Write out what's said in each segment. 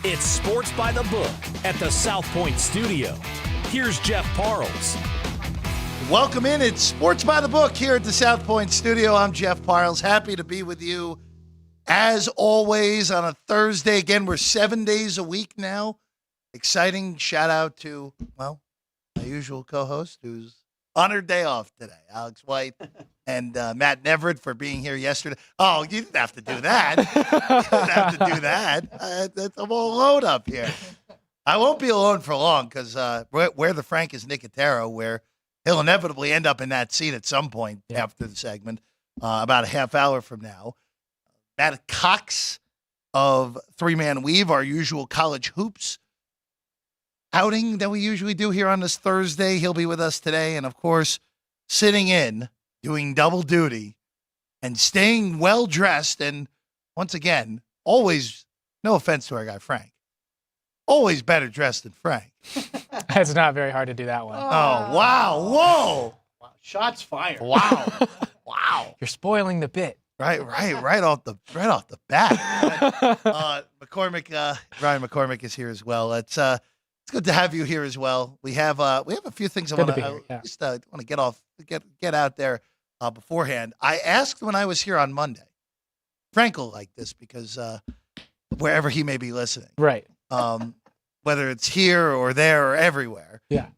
It's Sports by the Book at the South Point Studio. Here's Jeff Parles. Welcome in. It's Sports by the Book here at the South Point Studio. I'm Jeff Parles. Happy to be with you as always on a Thursday. Again, we're 7 days a week now. Exciting shout out to, well, my usual co-host who's on her day off today, Alex White, and Matt Neverett for being here yesterday. Oh, you didn't have to do that. You didn't have to do that. I'm all alone up here. I won't be alone for long because where the Frank is Nicotero, where he'll inevitably end up in that seat at some point after the segment, about a half hour from now. Matt Cox of Three Man Weave, our usual college hoops outing that we usually do here on this Thursday. He'll be with us today. And, of course, sitting in, doing double duty, and staying well-dressed. And, once again, always, no offense to our guy Frank, always better dressed than Frank. It's not very hard to do that one. Oh, wow. Whoa. Wow. Shots fired. Wow. Wow. You're spoiling the bit. Right off the bat. Ryan McCormick is here as well. It's good to have you here as well. We have a few things I want to get out there beforehand. I asked when I was here on Monday. Frank will like this because wherever he may be listening, Right. whether it's here or there or everywhere. Yeah.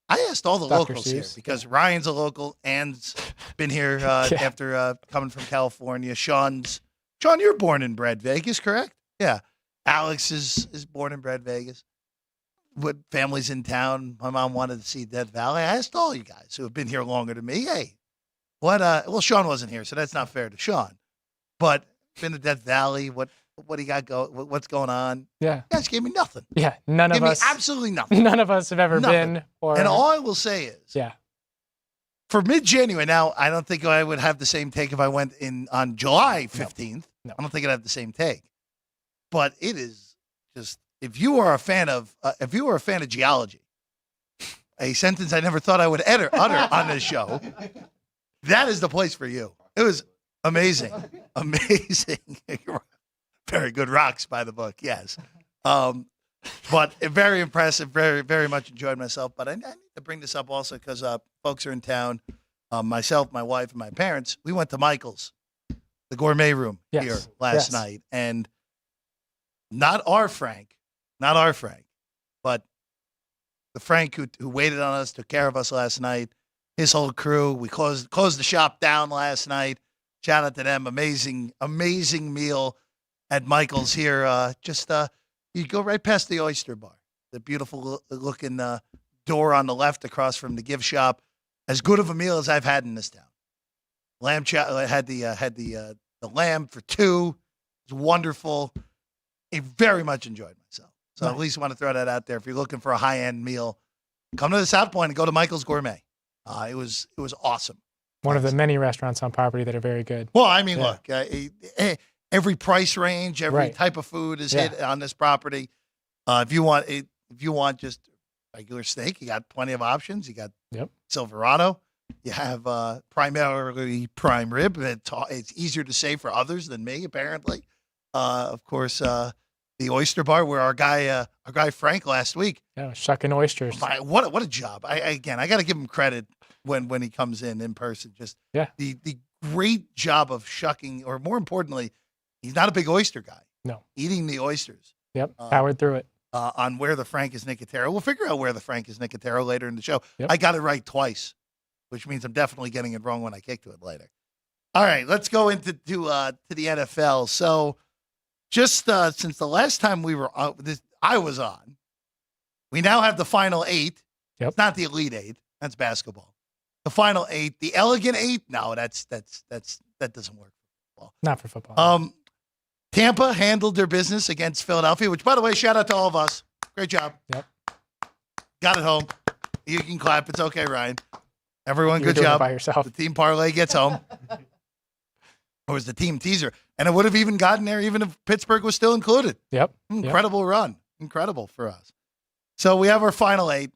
I asked all the Dr. locals here Seuss. because Ryan's a local and's been here after coming from California. Sean, you're born and bred Vegas, correct? Yeah. Alex is born and bred Vegas. What family's in town? My mom wanted to see Death Valley. I asked all you guys who have been here longer than me, hey, what? Well, Sean wasn't here, so that's not fair to Sean. But been to Death Valley. What do you got what's going on? Yeah. You guys gave me nothing. Yeah. None Gave of me us. absolutely nothing. None of us have ever Nothing. been. Or And all I will say is, yeah. for mid-January, now I don't think I would have the same take if I went in on July 15th. No. I don't think I'd have the same take. But it is just, if you are a fan of geology, a sentence I never thought I would utter on this show, that is the place for you. It was amazing. Amazing. Very good rocks by the book, yes. But very impressive, very, very much enjoyed myself. But I need to bring this up also because folks are in town. Myself, my wife, and my parents, we went to Michael's, the gourmet room here last night. And not our Frank, but the Frank who waited on us, took care of us last night, his whole crew. We closed the shop down last night. Shout out to them. Amazing, amazing meal at Michael's here. You go right past the Oyster Bar, the beautiful looking door on the left across from the gift shop. As good of a meal as I've had in this town. Lamb chop. I had the lamb for two. It was wonderful. I very much enjoyed myself. So Nice. At least want to throw that out there. If you're looking for a high end meal, come to the South Point and go to Michael's Gourmet. It was awesome. One of the many restaurants on property that are very good. Well, I mean, Yeah. look, every price range, every Right. type of food is hit on this property. If you want just regular steak, you got plenty of options. You got Silverado. You have primarily prime rib. It's easier to say for others than me, apparently. Of course, the Oyster Bar, where our guy Frank last week. Yeah, shucking oysters. What a job! I got to give him credit when he comes in person. Just the great job of shucking, or more importantly, he's not a big oyster guy. No, eating the oysters. Yep, powered through it. On Where the Frank is Nicotero. We'll figure out Where the Frank is Nicotero later in the show. Yep. I got it right twice, which means I'm definitely getting it wrong when I kick to it later. All right, let's go into to the NFL. So, just since the last time I was on, we now have the final eight. Yep. It's not the Elite Eight. That's basketball. The final eight, the Elegant Eight. No, that doesn't work for football. Not for football. Tampa handled their business against Philadelphia, which, by the way, shout out to all of us. Great job. Yep. Got it home. You can clap. It's okay, Ryan. Everyone, You were good doing it job. by yourself. The team parlay gets home. Or was the team teaser. And it would have even gotten there even if Pittsburgh was still included. Yep. Incredible run. Incredible for us. So we have our final eight.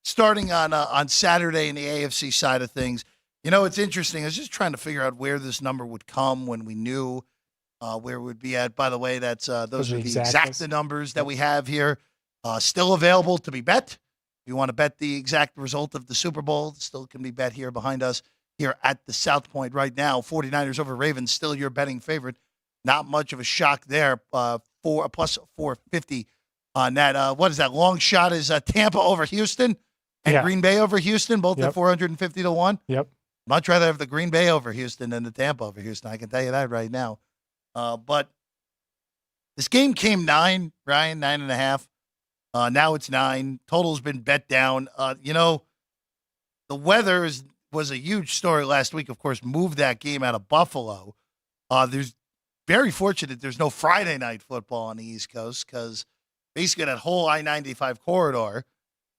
Starting on Saturday in the AFC side of things. You know, it's interesting. I was just trying to figure out where this number would come when we knew where we'd be at. By the way, those are the exactas. exacta numbers that we have here. Still available to be bet. If you want to bet the exact result of the Super Bowl, still can be bet here behind us here at the South Point right now. 49ers over Ravens, still your betting favorite. Not much of a shock there. Plus 450 on that. What is that? Long shot is Tampa over Houston and Green Bay over Houston, both at 450 to 1. Yep. Much rather have the Green Bay over Houston than the Tampa over Houston. I can tell you that right now. But this game came 9, Ryan, 9.5. Now it's 9. Total's been bet down. The weather was a huge story last week. Of course, moved that game out of Buffalo. There's very fortunate there's no Friday night football on the East Coast because basically that whole I-95 corridor,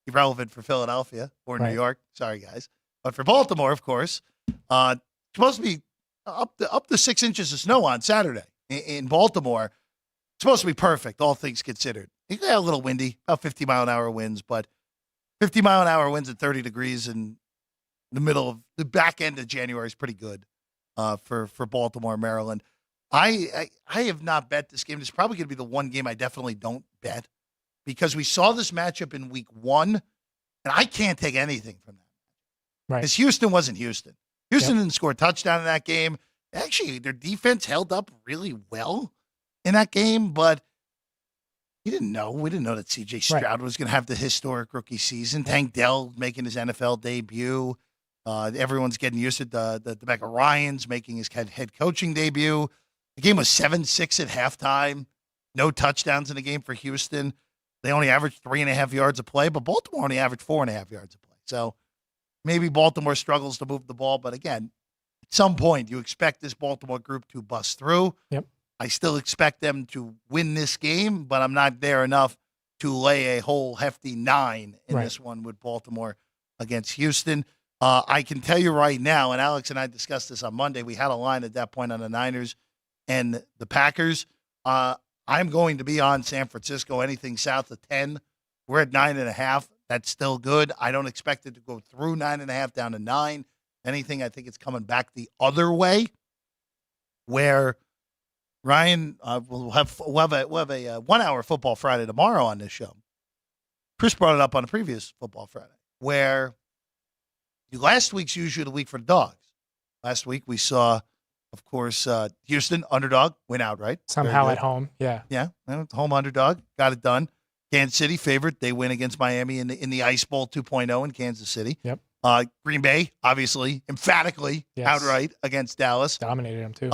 irrelevant for Philadelphia or New York. Sorry, guys. But for Baltimore, of course, supposed to be up to 6 inches of snow on Saturday in Baltimore. It's supposed to be perfect, all things considered. It got a little windy, about 50-mile-an-hour winds, but 50-mile-an-hour winds at 30 degrees in the middle of the back end of January is pretty good for Baltimore, Maryland. I have not bet this game. This is probably going to be the one game I definitely don't bet because we saw this matchup in week 1, and I can't take anything from that. Right. Because Houston wasn't Houston. Houston didn't score a touchdown in that game. Actually, their defense held up really well in that game, but we didn't know that C.J. Stroud was going to have the historic rookie season. Tank Dell making his NFL debut. Everyone's getting used to the Becca Ryans making his head coaching debut. The game was 7-6 at halftime. No touchdowns in the game for Houston. They only averaged 3.5 yards a play, but Baltimore only averaged 4.5 yards a play. So maybe Baltimore struggles to move the ball, but again, at some point you expect this Baltimore group to bust through. Yep. I still expect them to win this game, but I'm not there enough to lay a whole hefty 9 in this one with Baltimore against Houston. I can tell you right now, and Alex and I discussed this on Monday, we had a line at that point on the Niners and the Packers. I'm going to be on San Francisco, anything south of 10. We're at 9.5. That's still good. I don't expect it to go through 9.5 down to 9. Anything, I think it's coming back the other way, where Ryan we'll have a 1 hour football Friday tomorrow on this show. Chris brought it up on a previous football Friday, where last week's usually the week for the dogs. Last week we saw, of course, Houston underdog win outright somehow at home. Yeah, home underdog got it done. Kansas City favorite. They win against Miami in the Ice Bowl 2.0 in Kansas City. Yep. Green Bay, obviously, emphatically outright against Dallas. Dominated them too.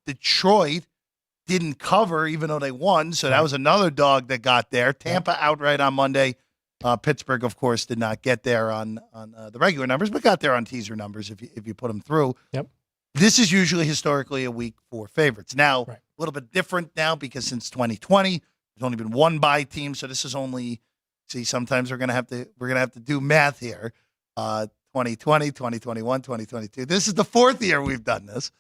Detroit didn't cover even though they won, so that was another dog that got there. Tampa outright on Monday. Pittsburgh, of course, did not get there on the regular numbers, but got there on teaser numbers if you put them through. Yep. This is usually historically a week for favorites. Now, a little bit different now because since 2020, there's only been one bye team, so this is only. See, sometimes we're gonna have to do math here. 2020, 2021, 2022. This is the 4th year we've done this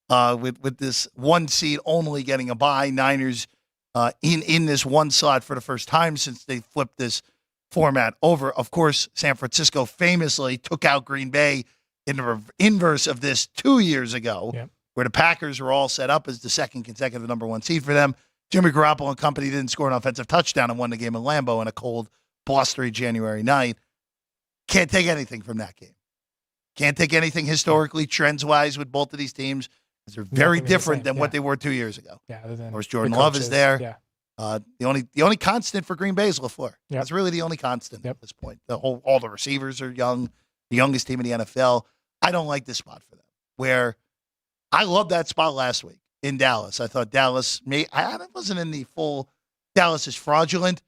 with this one seed only getting a bye. Niners in this one slot for the first time since they flipped this format over. Of course, San Francisco famously took out Green Bay in the inverse of this 2 years ago, where the Packers were all set up as the second consecutive number 1 seed for them. Jimmy Garoppolo and company didn't score an offensive touchdown and won the game in Lambeau on a cold, blustery January night. Can't take anything from that game. Can't take anything historically, trends-wise, with both of these teams, because they're very different than what they were 2 years ago. Yeah, other than of course, Jordan Love is there. Yeah. The only constant for Green Bay is LaFleur. That's really the only constant at this point. All the receivers are young, the youngest team in the NFL. I don't like this spot for them. Where I loved that spot last week in Dallas. I thought Dallas I wasn't in the full Dallas is fraudulent,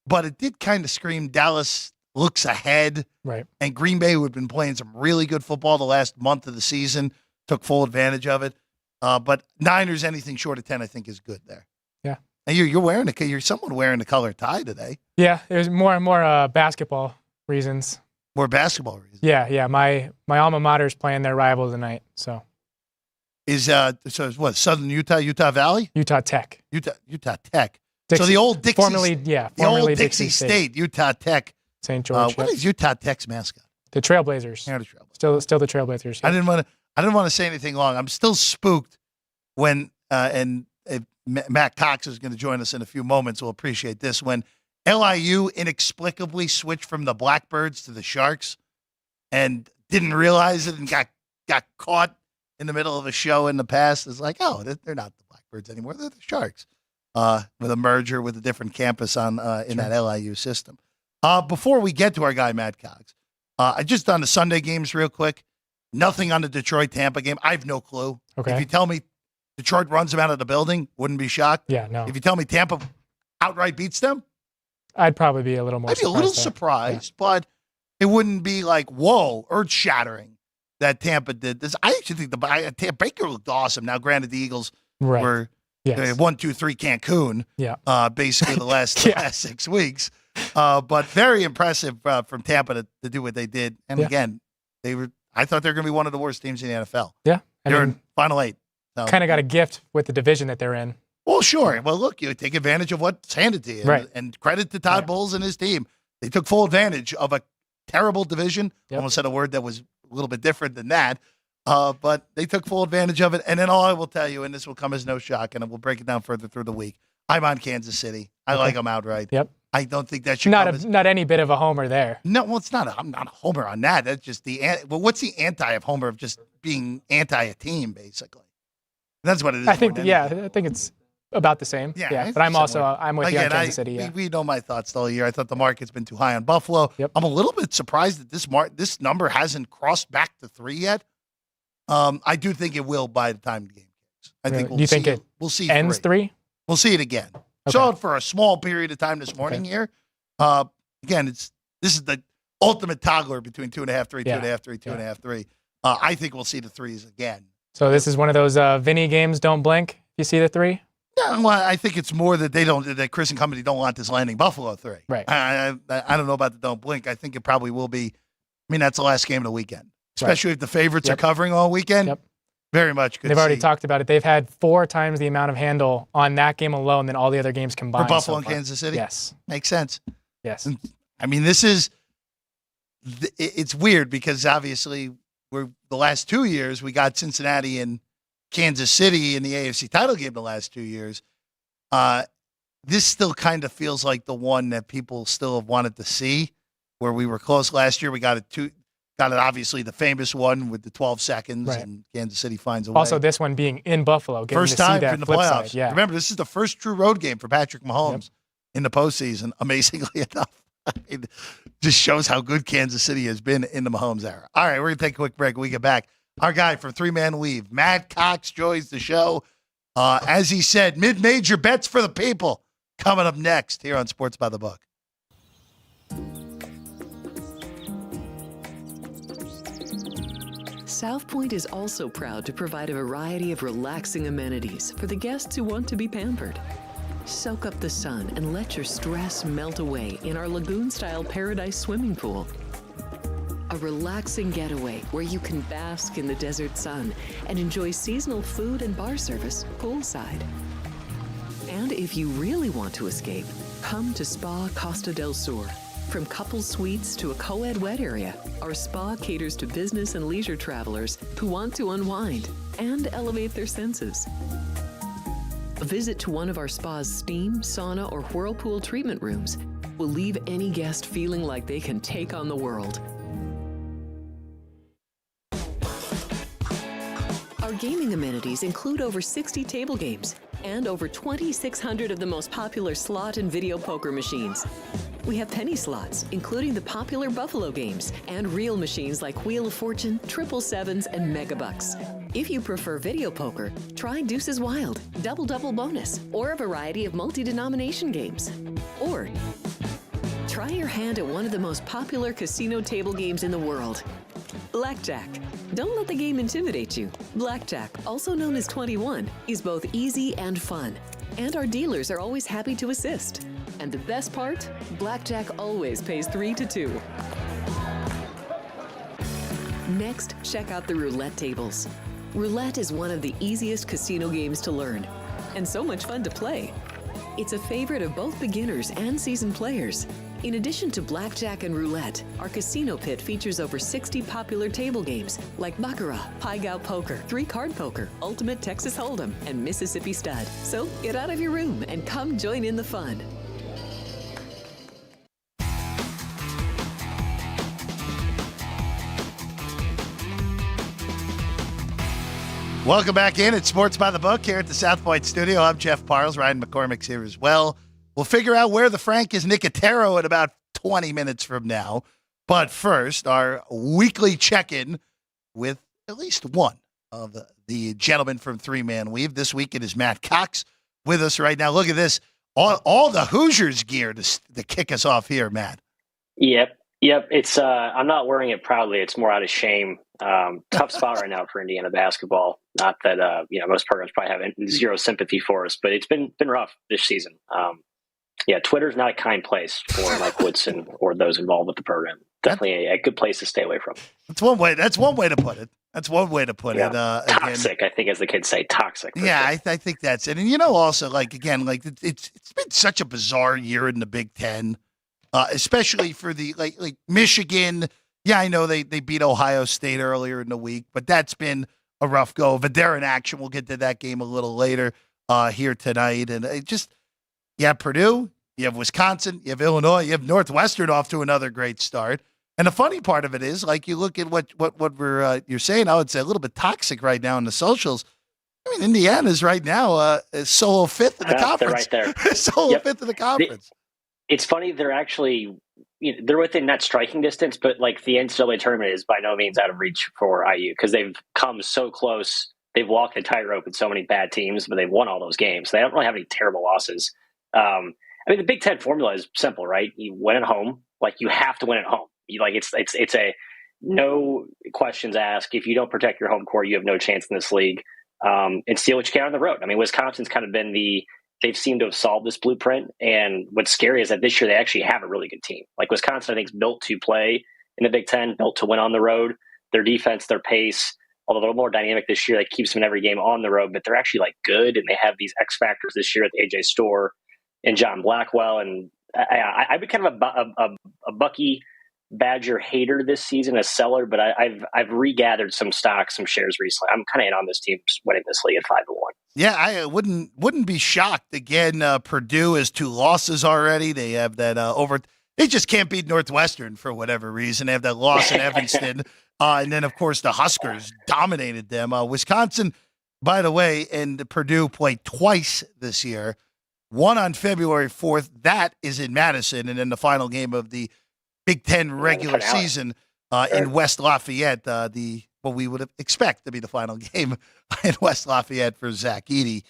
but it did kind of scream Dallas looks ahead. Right. And Green Bay, who had been playing some really good football the last month of the season, took full advantage of it. But Niners, anything short of 10, I think is good there. Yeah. And you're someone wearing the color tie today. Yeah, there's more and more basketball reasons. More basketball reasons. Yeah. My alma mater is playing their rival tonight. So it's what, Southern Utah Valley? Utah Tech. Utah Tech. Dixie, so the old Dixie, formerly Dixie State, Utah Tech. St. George. What is Utah Tech's mascot? The Trailblazers. Yeah, the Trailblazers. Still the Trailblazers. Yeah. I didn't want to say anything long. I'm still spooked when and Matt Cox is going to join us in a few moments. We'll appreciate this. When LIU inexplicably switched from the Blackbirds to the Sharks and didn't realize it and got caught in the middle of a show in the past, it's like, oh, they're not the Blackbirds anymore. They're the Sharks. With a merger with a different campus in that LIU system. Before we get to our guy, Matt Cox, I just done the Sunday games real quick. Nothing on the Detroit-Tampa game. I have no clue. Okay. If you tell me Detroit runs them out of the building, wouldn't be shocked. Yeah, no. If you tell me Tampa outright beats them, I'd probably be a little more I'd be a little surprised, but it wouldn't be like, whoa, earth-shattering that Tampa did this. I actually think Baker looked awesome. Now, granted, the Eagles were 1-2-3 Cancun, basically the last 6 weeks. But very impressive from Tampa to do what they did. And again, I thought they were going to be one of the worst teams in the NFL. Yeah. They're in Final 8. So. Kind of got a gift with the division that they're in. Well, sure. Well, look, you take advantage of what's handed to you. Right. And credit to Todd Bowles and his team. They took full advantage of a terrible division. Almost said a word that was a little bit different than that. But they took full advantage of it. And then all I will tell you, and this will come as no shock, and we'll break it down further through the week, I'm on Kansas City. I like them outright. Yep. I don't think that should not any bit of a homer there. No, well, it's not. I'm not a homer on that. That's just what's the anti of homer of just being anti a team, basically? That's what it is. I think it's about the same. Yeah. But I'm with you on Kansas City. Yeah. We know my thoughts the whole year. I thought the market's been too high on Buffalo. Yep. I'm a little bit surprised that this number hasn't crossed back to 3 yet. I do think it will by the time the game kicks. I think we'll see ends 3? We'll see it again. Okay. Saw it for a small period of time this morning here. Again, this is the ultimate toggler between 2.5, 3, 2.5, 3, 2.5, 3. I think we'll see the threes again. So this is one of those Vinny games. Don't blink. If you see the 3. Yeah, well, I think it's more that that Chris and company don't want this landing Buffalo 3. Right. I don't know about the don't blink. I think it probably will be. I mean, that's the last game of the weekend, especially if the favorites are covering all weekend. Yep. Very much good. They've already talked about it. They've had 4 times the amount of handle on that game alone than all the other games combined. For Buffalo and Kansas City? Yes. Makes sense. Yes. And, I mean, it's weird because obviously the last 2 years we got Cincinnati and Kansas City in the AFC title game the last 2 years. This still kind of feels like the one that people still have wanted to see, where we were close last year. We got it obviously the famous one with the 12 seconds, and Kansas City finds a way. Also, this one being in Buffalo. First time in the playoffs. Side. Yeah. Remember, this is the first true road game for Patrick Mahomes in the postseason, amazingly enough. It just shows how good Kansas City has been in the Mahomes era. All right, we're going to take a quick break. When we get back, our guy from 3-Man Weave, Matt Cox, joins the show. As he said, mid-major bets for the people coming up next here on Sports by the Book. South Point is also proud to provide a variety of relaxing amenities for the guests who want to be pampered. Soak up the sun and let your stress melt away in our lagoon-style paradise swimming pool. A relaxing getaway where you can bask in the desert sun and enjoy seasonal food and bar service poolside. And if you really want to escape, come to Spa Costa del Sur. From couple suites to a co-ed wet area, our spa caters to business and leisure travelers who want to unwind and elevate their senses. A visit to one of our spa's steam, sauna, or whirlpool treatment rooms will leave any guest feeling like they can take on the world. Our gaming amenities include over 60 table games and over 2,600 of the most popular slot and video poker machines. We have penny slots, including the popular Buffalo games, and real machines like Wheel of Fortune, 777s, and Megabucks. If you prefer video poker, try Deuces Wild, Double Double Bonus, or a variety of multi-denomination games. Or try your hand at one of the most popular casino table games in the world, Blackjack. Don't let the game intimidate you. Blackjack, also known as 21, is both easy and fun. And our dealers are always happy to assist. And the best part? Blackjack always pays 3 to 2. Next, check out the roulette tables. Roulette is one of the easiest casino games to learn, and so much fun to play. It's a favorite of both beginners and seasoned players. In addition to blackjack and roulette, our casino pit features over 60 popular table games like Baccarat, Pai Gow Poker, 3-Card Poker, Ultimate Texas Hold'em, and Mississippi Stud. So get out of your room and come join in the fun. Welcome back in. It's Sports by the Book here at the South Point Studio. I'm Jeff Parles. Ryan McCormick's here as well. We'll figure out where the Frank is Nicotero in about 20 minutes from now. But first, our weekly check-in with at least one of the gentlemen from Three Man Weave. This week it is Matt Cox with us right now. Look at this. All the Hoosiers gear to kick us off here, Matt. Yep. It's I'm not wearing it proudly. It's more out of shame. Tough spot right now for Indiana basketball. Not that most programs probably have zero sympathy for us, but it's been rough this season. Twitter's not a kind place for Mike Woodson or those involved with the program. Definitely a good place to stay away from. That's one way to put it. It. Toxic, again, I think, as the kids say, toxic. Yeah, sure. I think that's it. And also, it's been such a bizarre year in the Big Ten, especially for the like Michigan. Yeah, I know they beat Ohio State earlier in the week, but that's been a rough go. Vidar in action. We'll get to that game a little later here tonight. And you have Purdue, you have Wisconsin, you have Illinois, you have Northwestern off to another great start. And the funny part of it is, like, you look at what you're saying, I would say a little bit toxic right now in the socials. I mean, Indiana's right now is solo fifth in the conference. They're right there. Solo fifth in the conference. It's funny, they're actually they're within that striking distance, but like the NCAA tournament is by no means out of reach for IU because they've come so close. They've walked the tightrope with so many bad teams, but they've won all those games. They don't really have any terrible losses. The Big Ten formula is simple, right? You win at home, like you have to win at home. It's a no questions asked. If you don't protect your home court, you have no chance in this league. And steal what you can on the road. I mean, Wisconsin's kind of been they've seemed to have solved this blueprint. And what's scary is that this year they actually have a really good team. Like Wisconsin, I think, is built to play in the Big Ten, built to win on the road. Their defense, their pace, although a little more dynamic this year, that keeps them in every game on the road. But they're actually like good, and they have these X factors this year at the AJ Store and John Blackwell. And I've been kind of a Bucky Badger hater this season, a seller, but I've regathered some stocks, some shares recently. I'm kind of in on this team winning this league at 5-1. Yeah, I wouldn't be shocked. Again, Purdue has 2 losses already. They have that they just can't beat Northwestern for whatever reason. They have that loss in Evanston. And then, of course, the Huskers dominated them. Wisconsin, by the way, and Purdue played twice this year. One on February 4th. That is in Madison. And then the final game of the Big Ten regular season in West Lafayette, what we would expect to be the final game in West Lafayette for Zach Edey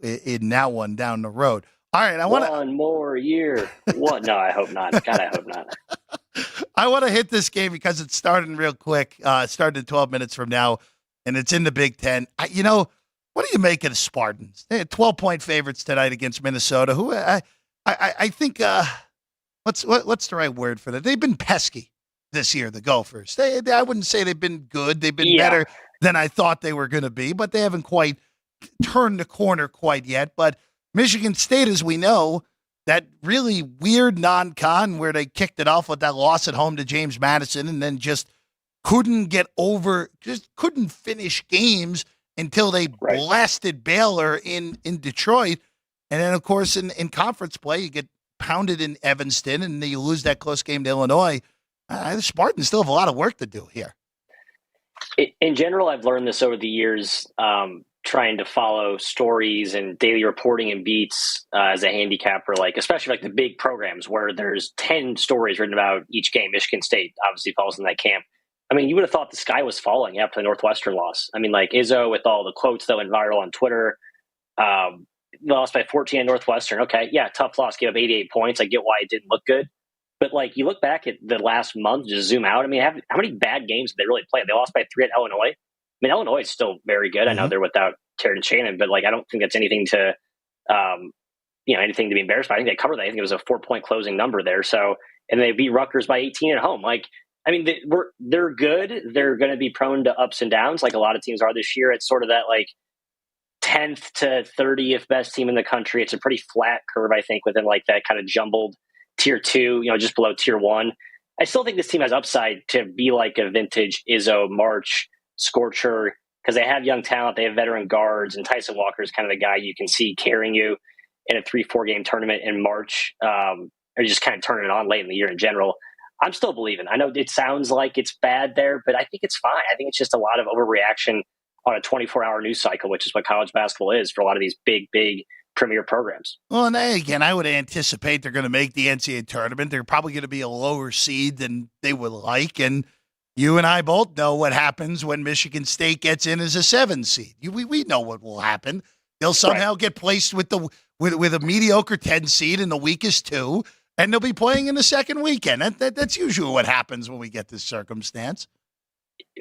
in that one down the road. All right, one more year. What? No, I hope not. God, I hope not. I want to hit this game because it's starting real quick. It started in 12 minutes from now, and it's in the Big Ten. What do you make of the Spartans? They had 12-point favorites tonight against Minnesota, who I think what's the right word for that? They've been pesky this year, the Gophers. I wouldn't say they've been good. They've been better than I thought they were going to be, but they haven't quite turned the corner quite yet. But Michigan State, as we know, that really weird non-con where they kicked it off with that loss at home to James Madison and then just couldn't finish games until they blasted Baylor in Detroit. And then, of course, in conference play, you get pounded in Evanston and then you lose that close game to Illinois. The Spartans still have a lot of work to do here. In general, I've learned this over the years, trying to follow stories and daily reporting and beats as a handicapper, especially the big programs where there's 10 stories written about each game. Michigan State obviously falls in that camp. I mean, you would have thought the sky was falling after the Northwestern loss. I mean, Izzo with all the quotes that went viral on Twitter, lost by 14 at Northwestern. Okay, yeah, tough loss, gave up 88 points. I get why it didn't look good. But you look back at the last month, just zoom out. I mean, how many bad games did they really play? They lost by 3 at Illinois. I mean, Illinois is still very good. I know they're without Terrence Shannon, but I don't think that's anything to, anything to be embarrassed by. I think they covered that. I think it was a 4-point closing number there. So, and they beat Rutgers by 18 at home. They're good. They're going to be prone to ups and downs, like a lot of teams are this year. It's sort of that 10th to 30th best team in the country. It's a pretty flat curve, I think, within like that kind of jumbled tier 2, just below tier 1. I still think this team has upside to be like a vintage Izzo, March, Scorcher, because they have young talent. They have veteran guards, and Tyson Walker is kind of the guy you can see carrying you in a 3-4 game tournament in March, or just kind of turning it on late in the year in general. I'm still believing. I know it sounds like it's bad there, but I think it's fine. I think it's just a lot of overreaction on a 24-hour news cycle, which is what college basketball is for a lot of these big premier programs. Well, and again, I would anticipate they're going to make the NCAA tournament. They're probably going to be a lower seed than they would like, and you and I both know what happens when Michigan State gets in as a 7 seed. We know what will happen. They'll somehow get placed with a mediocre 10 seed in the weakest 2, and they'll be playing in the second weekend. That's usually what happens when we get this circumstance.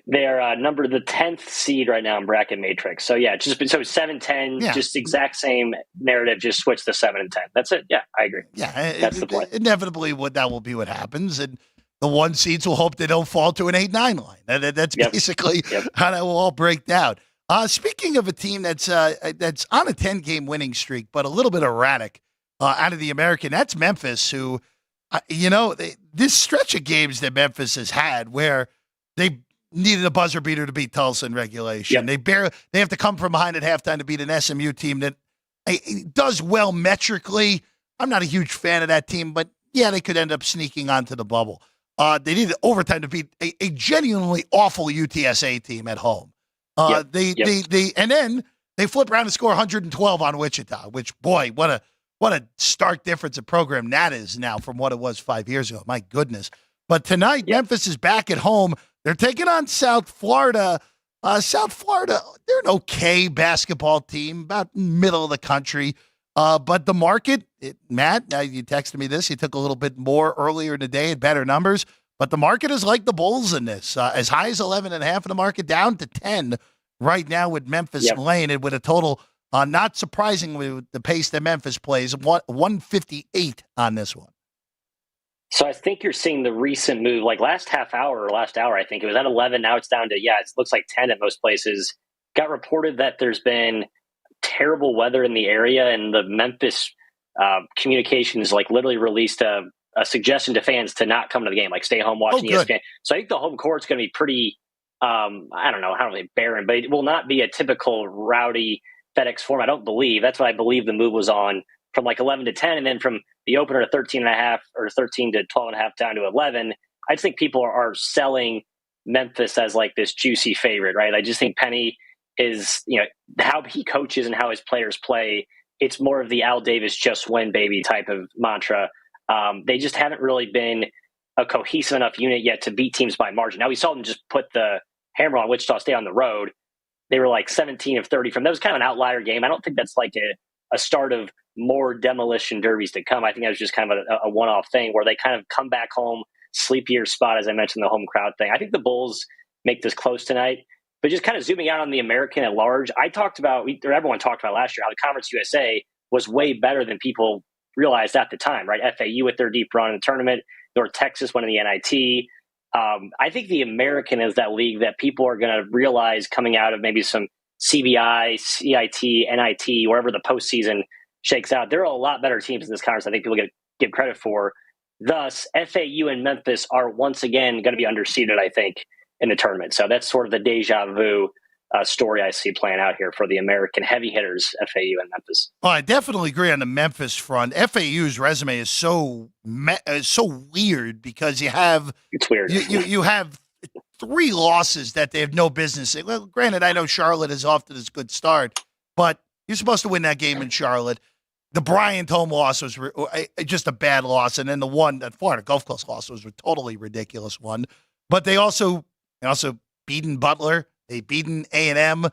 They're the 10th seed right now in bracket matrix. So yeah, so 7-10, just exact same narrative, just switch to 7 and 10. That's it. Yeah, I agree. Yeah, that's the play. Inevitably, that will be what happens, and the 1 seeds will hope they don't fall to an 8-9 line. That's basically how that will all break down. Speaking of a team that's on a 10-game winning streak, but a little bit erratic out of the American, that's Memphis, who, this stretch of games that Memphis has had where they needed a buzzer beater to beat Tulsa in regulation. They have to come from behind at halftime to beat an SMU team that does well metrically. I'm not a huge fan of that team, but yeah, they could end up sneaking onto the bubble. They needed overtime to beat a genuinely awful UTSA team at home. And then they flip around and score 112 on Wichita, which, boy, what a stark difference of program that is now from what it was 5 years ago. My goodness. But tonight, Memphis is back at home. They're taking on South Florida. South Florida, they're an okay basketball team, about middle of the country. But the market, Matt, you texted me this. You took a little bit more earlier in the day at better numbers. But the market is like the Bulls in this. As high as 11.5 in the market, down to 10 right now with Memphis laying it with a total, not surprisingly, with the pace that Memphis plays, 158 on this one. So I think you're seeing the recent move, like last hour, I think it was at 11. Now it's down to, it looks like 10 at most places. Got reported that there's been terrible weather in the area, and the Memphis communications literally released a suggestion to fans to not come to the game, stay home watching ESPN. So I think the home court's going to be pretty, I don't know, how do they barren, but it will not be a typical rowdy FedEx Forum. I don't believe. That's what I believe the move was on, from 11 to 10, and then from the opener to 13.5 or 13 to 12.5 down to 11. I just think people are selling Memphis as this juicy favorite, right? I just think Penny is, how he coaches and how his players play. It's more of the Al Davis just win baby type of mantra. They just haven't really been a cohesive enough unit yet to beat teams by margin. Now we saw them just put the hammer on Wichita State on the road. They were 17 of 30 from. That was kind of an outlier game. I don't think that's a start of more demolition derbies to come. I think that was just kind of a one-off thing where they kind of come back home, sleepier spot, as I mentioned, the home crowd thing. I think the Bulls make this close tonight. But just kind of zooming out on the American at large, everyone talked about last year how the Conference USA was way better than people realized at the time, right? FAU with their deep run in the tournament, North Texas winning the NIT. I think the American is that league that people are going to realize coming out of maybe some CBI, CIT, NIT, wherever the postseason shakes out. There are a lot better teams in this conference I think people give credit for. Thus, FAU and Memphis are once again going to be underseeded, I think, in the tournament. So that's sort of the deja vu story I see playing out here for the American heavy hitters, FAU and Memphis. Well, I definitely agree on the Memphis front. FAU's resume is so weird because it's weird. You have 3 losses that they have no business. Well, granted, I know Charlotte is off to this good start, but you're supposed to win that game in Charlotte. The Bryant home loss was just a bad loss, and then the one that Florida Gulf Coast loss was a totally ridiculous one. But they also beaten Butler. They beaten A&M.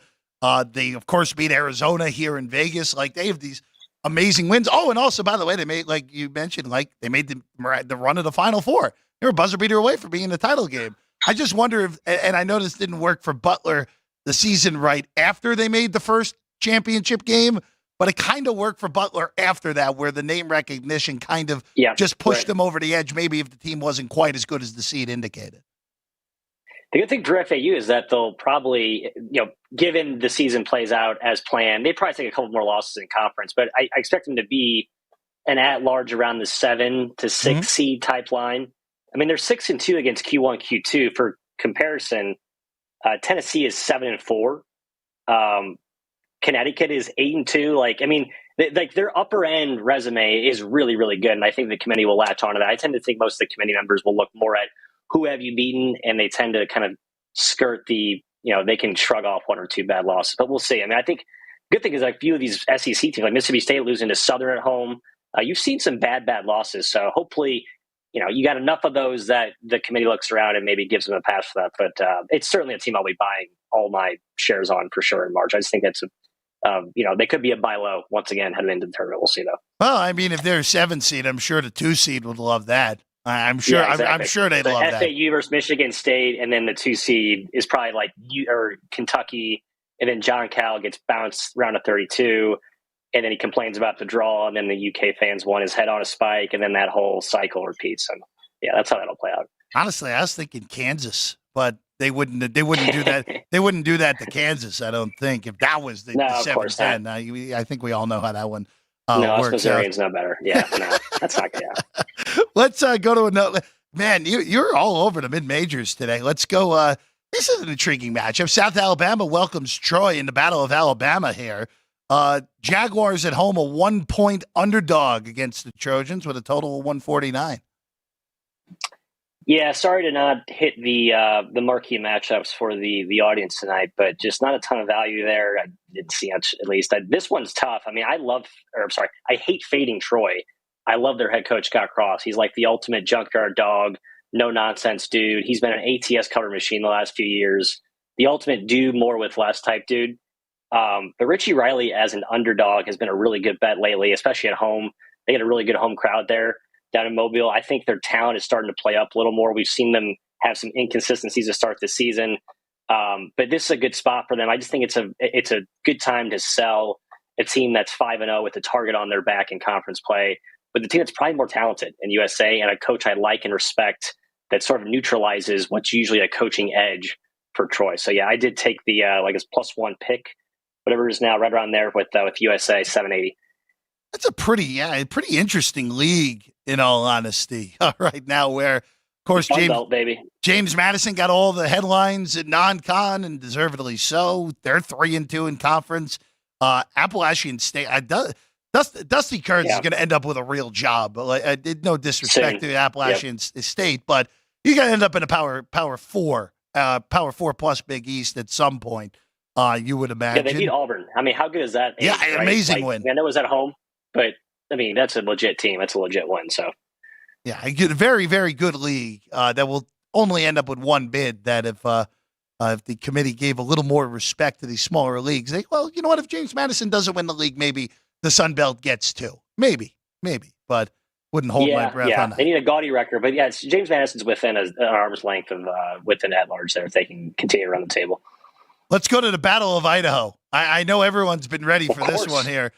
They, of course, beat Arizona here in Vegas. They have these amazing wins. Oh, and also, by the way, they made, like you mentioned, they made the run of the Final Four. They were a buzzer beater away from being in the title game. I just wonder if, and I know this didn't work for Butler the season right after they made the first championship game, but it kind of worked for Butler after that, where the name recognition kind of just pushed them over the edge, maybe if the team wasn't quite as good as the seed indicated. The good thing for FAU is that they'll probably, given the season plays out as planned, they probably take a couple more losses in conference, but I expect them to be an at-large around the 7 to 6 seed type line. I mean, they're 6-2 against Q1, Q2. For comparison, Tennessee is 7-4. Connecticut is 8-2. Their upper end resume is really, really good, and I think the committee will latch onto that. I tend to think most of the committee members will look more at who have you beaten, and they tend to kind of skirt the, they can shrug off 1 or 2 bad losses, but we'll see. I mean, I think good thing is like a few of these SEC teams, like Mississippi State losing to Southern at home. You've seen some bad losses, so hopefully, you got enough of those that the committee looks around and maybe gives them a pass for that. But it's certainly a team I'll be buying all my shares on for sure in March. I just think that's they could be a buy low once again heading into the tournament. We'll see though. Well, I mean, if they're 7 seed, I'm sure the 2 seed would love that. I'm sure. Yeah, exactly. I'm sure they'd love that. FAU versus Michigan State, and then the 2 seed is probably like Kentucky, and then John Cal gets bounced round of 32, and then he complains about the draw, and then the UK fans want his head on a spike, and then that whole cycle repeats. And yeah, that's how that'll play out. Honestly, I was thinking Kansas, but they wouldn't do that. They wouldn't do that to Kansas, I don't think. If that was the 7-10, I think we all know how that one works. Missourians know better. Yeah, no, that's not good. Yeah. Let's go to another. Man, you're all over the mid-majors today. Let's go. This is an intriguing matchup. South Alabama welcomes Troy in the Battle of Alabama here. Jaguars at home, a 1-point underdog against the Trojans with a total of 149. Yeah, sorry to not hit the marquee matchups for the audience tonight, but just not a ton of value there. I didn't see much, at least. This one's tough. I mean, I hate fading Troy. I love their head coach, Scott Cross. He's like the ultimate junkyard dog, no-nonsense dude. He's been an ATS cover machine the last few years. The ultimate do more with less type dude. But Richie Riley as an underdog has been a really good bet lately, especially at home. They get a really good home crowd there down in Mobile. I think their talent is starting to play up a little more. We've seen them have some inconsistencies to start the season. But this is a good spot for them. I just think it's a good time to sell a team that's 5-0 with the target on their back in conference play, but the team that's probably more talented in USA and a coach I like and respect that sort of neutralizes what's usually a coaching edge for Troy. So yeah, I did take the his +1 pick, whatever it is now, right around there with USA 780. That's a pretty interesting league, in all honesty, right now, where, of course, James Madison got all the headlines at non-con, and deservedly so. They're 3-2 in conference. Appalachian State, Dusty Kearns is going to end up with a real job. No disrespect to Appalachian State, but you got to end up in a Power 4 plus Big East at some point. You would imagine. Yeah, they beat Auburn. I mean, how good is that? Yeah, right? Amazing win. I know it was at home, but I mean, that's a legit team. That's a legit win. So, yeah, a very, very good league that will only end up with one bid. That if the committee gave a little more respect to these smaller leagues, you know what? If James Madison doesn't win the league, maybe the Sun Belt gets 2. Maybe, but wouldn't hold my breath on that. They need a gaudy record, but yeah, James Madison's within an arm's length of within at large there if they can continue to run the table. Let's go to the Battle of Idaho. I know everyone's been ready for this one here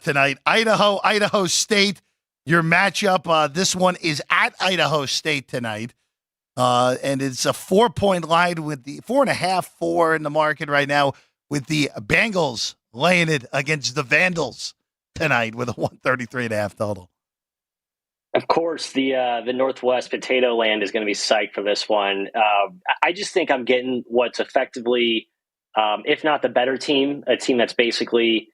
tonight. Idaho State, your matchup. This one is at Idaho State tonight. And it's a 4-point line with the 4.5 in the market right now, with the Bengals laying it against the Vandals tonight with a 133.5 total. Of course, the Northwest Potato Land is going to be psyched for this one. I just think I'm getting what's effectively, if not the better team, a team that's basically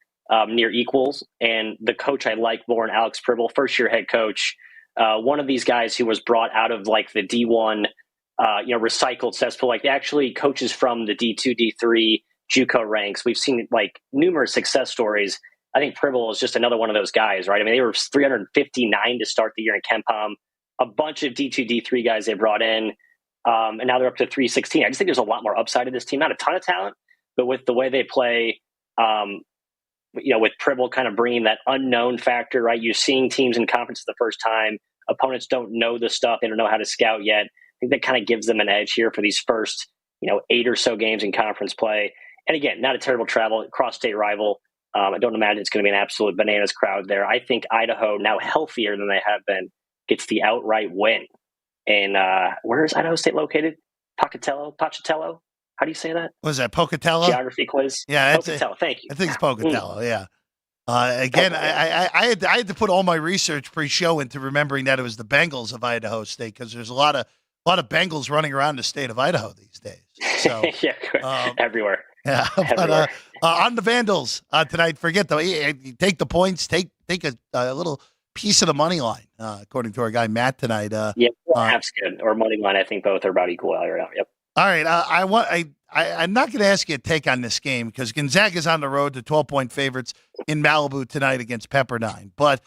near equals. And the coach I like more in Alex Pribble, first-year head coach, one of these guys who was brought out of like the D1, recycled cesspool, like actually coaches from the D2, D3 JUCO ranks. We've seen like numerous success stories. I think Pribble is just another one of those guys, right? I mean, they were 359 to start the year in KenPom, a bunch of D2, D3 guys they brought in, and now they're up to 316. I just think there's a lot more upside to this team. Not a ton of talent, but with the way they play, with Pribble kind of bringing that unknown factor, right? You're seeing teams in conference the first time. Opponents don't know the stuff. They don't know how to scout yet. I think that kind of gives them an edge here for these first, 8 or so games in conference play. And again, not a terrible travel, cross-state rival. I don't imagine it's going to be an absolute bananas crowd there. I think Idaho, now healthier than they have been, gets the outright win. And where is Idaho State located? Pocatello. How do you say that? Was that Pocatello? Geography quiz. Yeah, that's Pocatello. Thank you. I think it's Pocatello. Yeah. Again, Okay. I had to put all my research pre-show into remembering that it was the Bengals of Idaho State because there's a lot of Bengals running around the state of Idaho these days. So yeah, everywhere. yeah, Everywhere. but on the Vandals tonight, forget though. You take the points, take a little piece of the money line, according to our guy Matt tonight. Half's good, or money line. I think both are about equal right now. Yep. All right, I'm not going to ask you a take on this game because Gonzaga's on the road to 12-point favorites in Malibu tonight against Pepperdine. But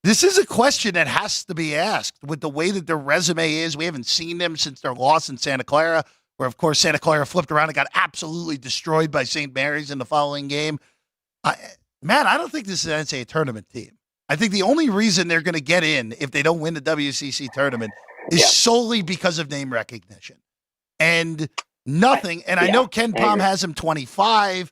this is a question that has to be asked with the way that their resume is. We haven't seen them since their loss in Santa Clara, where, of course, Santa Clara flipped around and got absolutely destroyed by St. Mary's in the following game. Man, I don't think this is an NCAA tournament team. I think the only reason they're going to get in if they don't win the WCC tournament is solely because of name recognition. And nothing. And I know Ken Pom has him 25.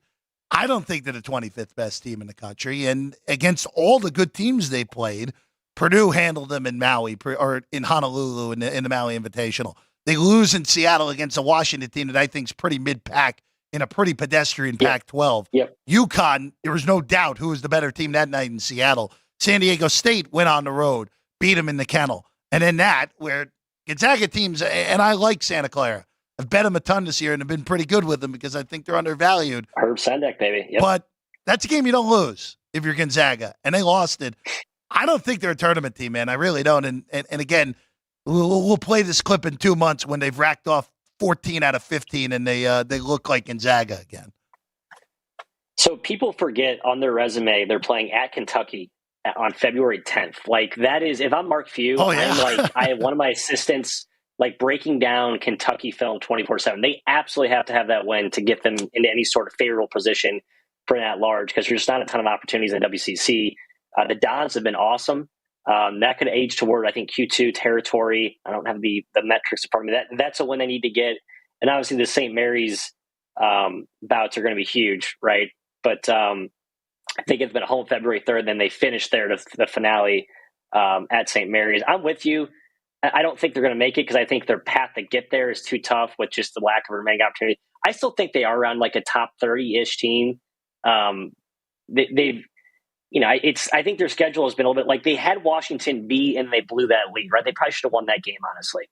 I don't think they're the 25th best team in the country. And against all the good teams they played, Purdue handled them in Maui or in Honolulu in the Maui Invitational. They lose in Seattle against a Washington team that I think is pretty mid-pack in a pretty pedestrian Pac-12. Yep. UConn, there was no doubt who was the better team that night in Seattle. San Diego State went on the road, beat them in the kennel. And then where Gonzaga teams, and I like Santa Clara, I've bet them a ton this year and have been pretty good with them because I think they're undervalued. Herb Sendek, baby. Yep. But that's a game you don't lose if you're Gonzaga, and they lost it. I don't think they're a tournament team, man. I really don't. And again, we'll play this clip in 2 months when they've racked off 14 out of 15 and they look like Gonzaga again. So people forget on their resume they're playing at Kentucky on February 10th. Like that is, if I'm Mark Few, I have one of my assistants breaking down Kentucky film 24/7. They absolutely have to have that win to get them into any sort of favorable position for an at-large because there's not a ton of opportunities in the WCC. The Dons have been awesome. That could age toward, I think, Q2 territory. I don't have the metrics in front of me. That's a win they need to get. And obviously the St. Mary's bouts are going to be huge, right? But I think it's been home February 3rd. Then they finished there to the finale at St. Mary's. I'm with you. I don't think they're going to make it because I think their path to get there is too tough with just the lack of remaining opportunity. I still think they are around like a top 30-ish team. They've, I think their schedule has been a little bit like they had Washington B and they blew that lead, right? They probably should have won that game, honestly.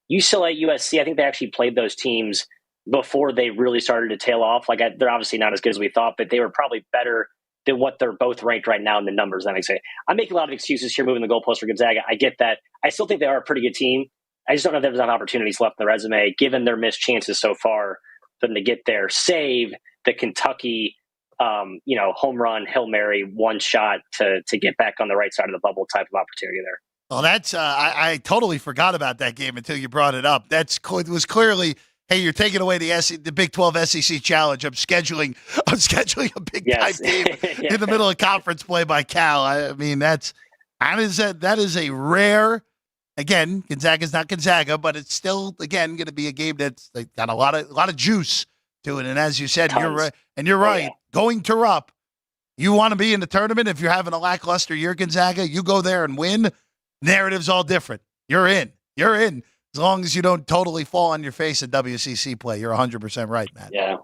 UCLA, USC, I think they actually played those teams before they really started to tail off. They're obviously not as good as we thought, but they were probably better than what they're both ranked right now in the numbers. That makes sense. I'm making a lot of excuses here moving the goalpost for Gonzaga. I get that. I still think they are a pretty good team. I just don't know if there's enough opportunities left in the resume, given their missed chances so far for them to get there, save the Kentucky home run, Hail Mary, one shot to get back on the right side of the bubble type of opportunity there. Well, that's I totally forgot about that game until you brought it up. It was clearly, hey, you're taking away the Big 12 SEC Challenge. I'm scheduling a big time game in the middle of conference play by Cal. I mean, that is a rare. Again, Gonzaga's not Gonzaga, but it's still again going to be a game that's got a lot of juice to it. And as you said, you're right. And you're right. Yeah. Going to Rupp, you want to be in the tournament. If you're having a lackluster year, Gonzaga, you go there and win. Narrative's all different. You're in. As long as you don't totally fall on your face at WCC play, you're 100% right, Matt. Yeah,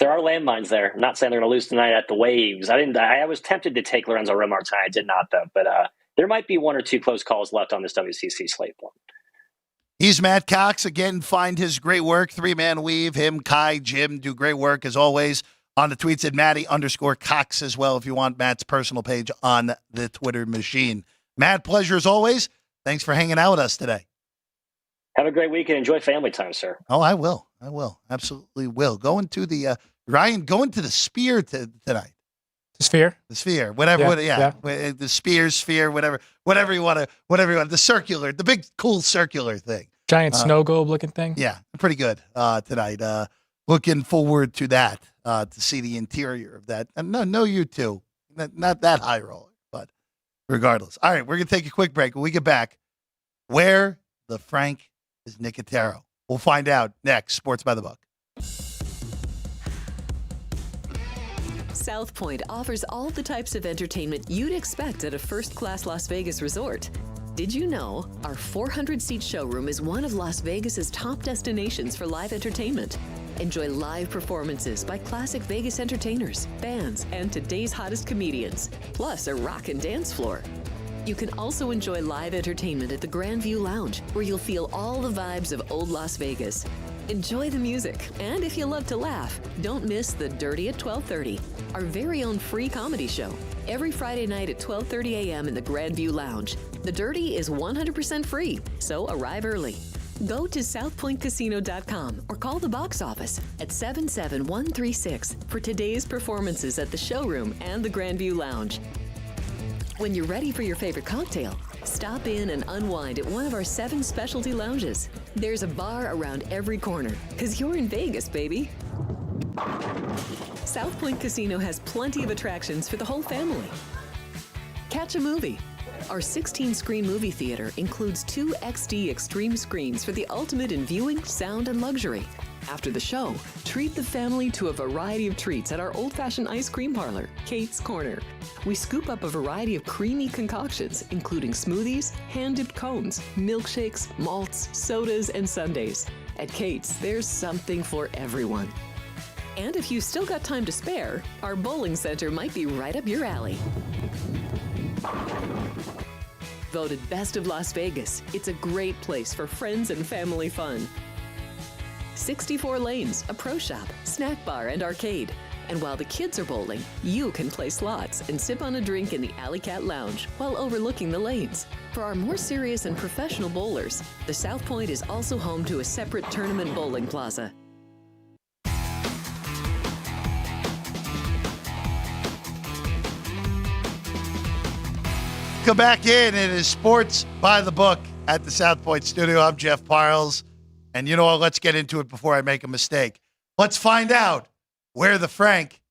there are landmines there. I'm not saying they're going to lose tonight at the Waves. I was tempted to take Lorenzo Romar tonight. I did not, though. But there might be one or two close calls left on this WCC slate. He's Matt Cox. Again, find his great work, 3-Man Weave. Him, Kai, Jim do great work, as always, on the tweets at Matty_Cox as well if you want Matt's personal page on the Twitter machine. Matt, pleasure as always. Thanks for hanging out with us today. Have a great week and enjoy family time, sir. Oh, I will. Absolutely will. Going to the going to the Spear tonight. The Sphere? The Sphere. Whatever. The Sphere, whatever you want to, the circular, the big cool circular thing. Giant snow globe looking thing. Yeah, pretty good tonight. Looking forward to that, to see the interior of that. And no, you too. Not that high roller, but regardless. All right, we're going to take a quick break. When we get back, where the Frank is Nicotero? We'll find out next. Sports by the Book. South Point offers all the types of entertainment you'd expect at a first-class Las Vegas resort. Did you know our 400-seat showroom is one of Las Vegas's top destinations for live entertainment? Enjoy live performances by classic Vegas entertainers, bands, and today's hottest comedians, plus a rock and dance floor. You can also enjoy live entertainment at the Grand View Lounge, where you'll feel all the vibes of old Las Vegas. Enjoy the music, and if you love to laugh, don't miss The Dirty at 12:30, our very own free comedy show, every Friday night at 12:30 a.m. in the Grand View Lounge. The Dirty is 100% free, so arrive early. Go to southpointcasino.com or call the box office at 77136 for today's performances at the showroom and the Grand View Lounge. When you're ready for your favorite cocktail, stop in and unwind at one of our 7 specialty lounges. There's a bar around every corner, because you're in Vegas, baby. South Point Casino has plenty of attractions for the whole family. Catch a movie. Our 16-screen movie theater includes 2 XD Extreme screens for the ultimate in viewing, sound, and luxury. After the show, treat the family to a variety of treats at our old-fashioned ice cream parlor, Kate's Corner. We scoop up a variety of creamy concoctions, including smoothies, hand-dipped cones, milkshakes, malts, sodas, and sundaes. At Kate's, there's something for everyone. And if you've still got time to spare, our bowling center might be right up your alley. Voted Best of Las Vegas, it's a great place for friends and family fun. 64 lanes, a pro shop, snack bar, and arcade. And while the kids are bowling, you can play slots and sip on a drink in the Alley Cat Lounge while overlooking the lanes. For our more serious and professional bowlers, the South Point is also home to a separate tournament bowling plaza. Come back in. It is Sports by the Book at the South Point studio. I'm Jeff Parles. And you know what? Let's get into it before I make a mistake. Let's find out where the Frank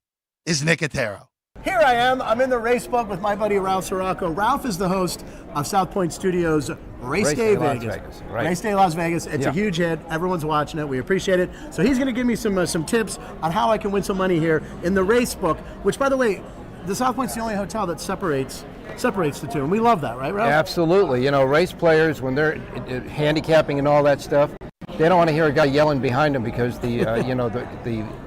is Nicotero. Here I am. I'm in the race book with my buddy Ralph Sirocco. Ralph is the host of South Point Studios' Race Day Vegas. Right. Race Day Las Vegas. It's a huge hit. Everyone's watching it. We appreciate it. So he's going to give me some tips on how I can win some money here in the race book, which, by the way, the South Point's the only hotel that separates the two. And we love that, right, Ralph? Absolutely. You know, race players, when they're handicapping and all that stuff, they don't want to hear a guy yelling behind them because the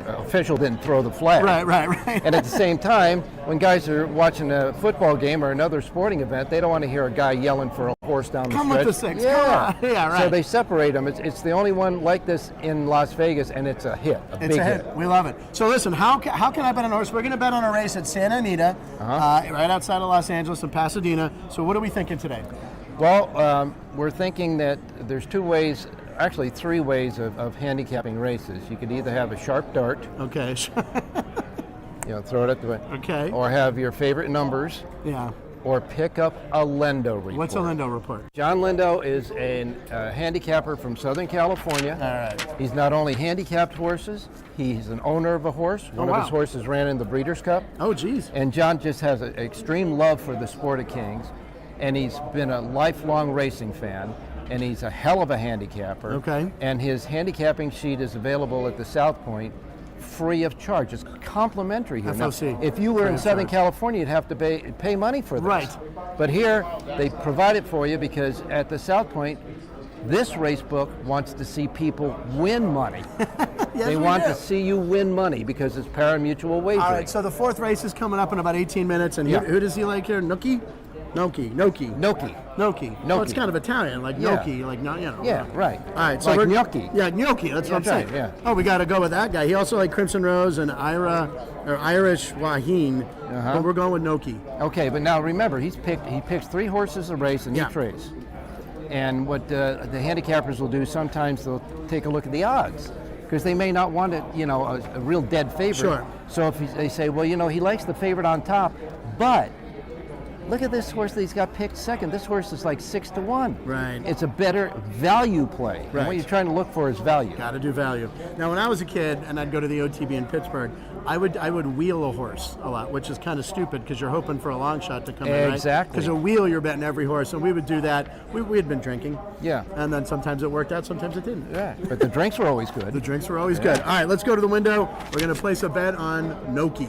official didn't throw the flag. Right. And at the same time, when guys are watching a football game or another sporting event, they don't want to hear a guy yelling for a horse down the stretch. Come with the 6. Yeah. Come on. Yeah, right. So they separate them. It's the only one like this in Las Vegas, and it's a hit. It's a hit. We love it. So listen, how can I bet on a horse? We're going to bet on a race at Santa Anita, right outside of Los Angeles in Pasadena. So what are we thinking today? Well, we're thinking that there's 2 ways. Actually, 3 ways of handicapping races. You could either have a sharp dart. Okay. Throw it at the. Okay. Or have your favorite numbers. Yeah. Or pick up a Lendo report. What's a Lendo report? John Lendo is a handicapper from Southern California. All right. He's not only handicapped horses, he's an owner of a horse. One of his horses ran in the Breeders' Cup. Oh, geez. And John just has an extreme love for the sport of kings, and he's been a lifelong racing fan. And he's a hell of a handicapper. Okay. And his handicapping sheet is available at the South Point free of charge. It's complimentary here. FOC. Now, if you were in Southern California, you'd have to pay money for this. Right. But here, they provide it for you because at the South Point, this race book wants to see people win money. Yes, they want to see you win money because it's pari-mutuel wagering. All right, so the 4th race is coming up in about 18 minutes. And who does he like here? Nookie? Noki. Well, it's kind of Italian, like gnocchi, like Yeah, right. All right, so like we're gnocchi. Yeah, gnocchi. That's what I'm saying. Right, yeah. Oh, we got to go with that guy. He also liked Crimson Rose and Irish Wahine. But we're going with gnocchi. Okay, but now remember, he picks 3 horses a race in each race. And what the handicappers will do, sometimes they'll take a look at the odds because they may not want a real dead favorite. Sure. So if they say, well, he likes the favorite on top, but look at this horse that he's got picked second. This horse is like 6-1. Right. It's a better value play. Right. And what you're trying to look for is value. Got to do value. Now, when I was a kid and I'd go to the OTB in Pittsburgh, I would wheel a horse a lot, which is kind of stupid because you're hoping for a long shot to come in, right? Exactly. Because a wheel, you're betting every horse, and we would do that. We had been drinking. Yeah. And then sometimes it worked out, sometimes it didn't. Yeah, but the drinks were always good. The drinks were always good. All right, let's go to the window. We're going to place a bet on gnocchi.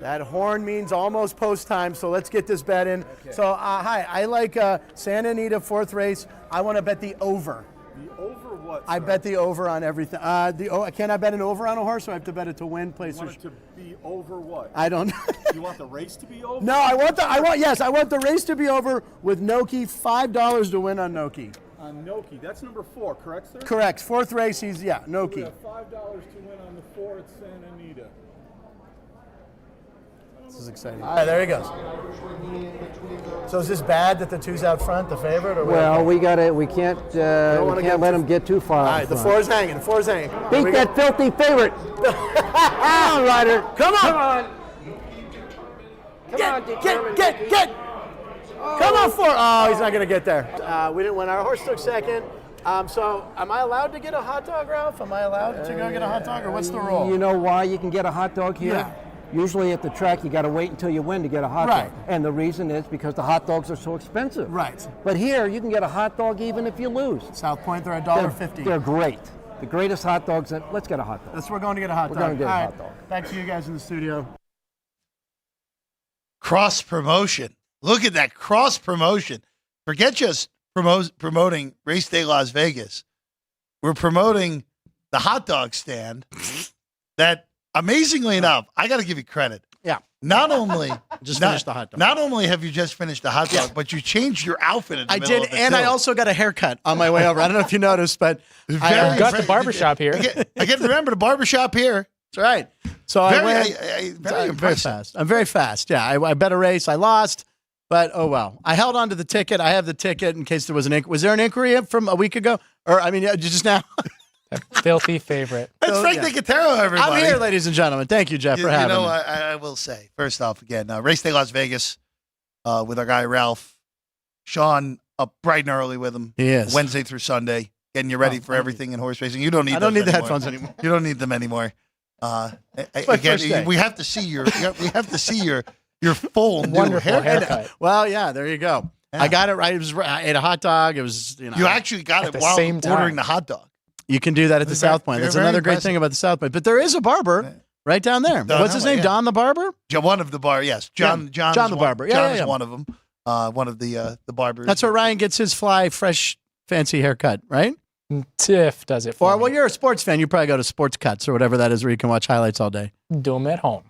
That horn means almost post time, so let's get this bet in. Okay. So, hi, I like Santa Anita 4th race. I want to bet the over. The over what? I bet the over on everything. Can I bet an over on a horse, or I have to bet it to win? You want it to be over what? I don't know. You want the race to be over? No, I want the race to be over with Noki. $5 to win on Noki. On Noki, that's number 4, correct, sir? Correct. 4th race, Noki. So we have $5 to win on the 4 at Santa Anita. This is exciting. All right, there he goes. So is this bad that the 2's out front, the favorite? Or well, we can't let him get too far. All right, the 4's hanging. Beat that filthy favorite. Come on, Ryder. Come on. Get. Come on, 4. Oh, he's not going to get there. We didn't win. Our horse took second. So am I allowed to get a hot dog, Ralph? Am I allowed to go get a hot dog, or what's the rule? You know why you can get a hot dog here? Yeah. Usually at the track, you got to wait until you win to get a hot Right. dog. And the reason is because the hot dogs are so expensive. Right. But here, you can get a hot dog even if you lose. South Point, they're $1.50. They're great. The greatest hot dogs. Let's get a hot dog. We're going to get a hot We're dog. going to get All a right. hot dog. Back to you guys in the studio. Cross promotion. Look at that cross promotion. Forget just promoting Race Day Las Vegas. We're promoting the hot dog stand that, amazingly enough, I got to give you credit. Yeah. Not only finished the hot dog. Not only have you just finished the hot dog, but you changed your outfit in the middle of it, and too. I also got a haircut on my way over. I don't know if you noticed, but Very I've got the impressive. barbershop here. I get to remember the barbershop here. That's right. So Very, I went very very impressive. fast. I'm very fast. Yeah, I bet a race. I lost, but oh well. I held on to the ticket. I have the ticket in case there was an inquiry. Was there an inquiry from a week ago? Or, I mean, just now? Filthy favorite. That's Frank Nicotero, everybody. I'm here, ladies and gentlemen. Thank you, Jeff, for having me. I will say, first off, again, Race Day Las Vegas with our guy Ralph. Sean up bright and early with him. He is. Wednesday through Sunday, getting you ready for everything in horse racing. You don't need. I don't those need the anymore. headphones anymore. You don't need them anymore. my first day. Again, we have to see your full new Wonderful haircut. haircut. Well, yeah, there you go. Yeah. I got it right. I ate a hot dog. It was, You actually got it the while same time. ordering the hot dog. You can do that at the South Point. That's very another great impressive. thing about the South Point. But there is a barber right down there. What's his name? Yeah. Don the Barber? One of the bar, yes. John the barber. Yeah, John yeah, is yeah. one of them. One of the barbers. That's where Ryan gets his fly, fresh, fancy haircut, right? Tiff does it for Or, well, me. you're a sports fan. You probably go to Sports Cuts or whatever that is where you can watch highlights all day. Do them at home.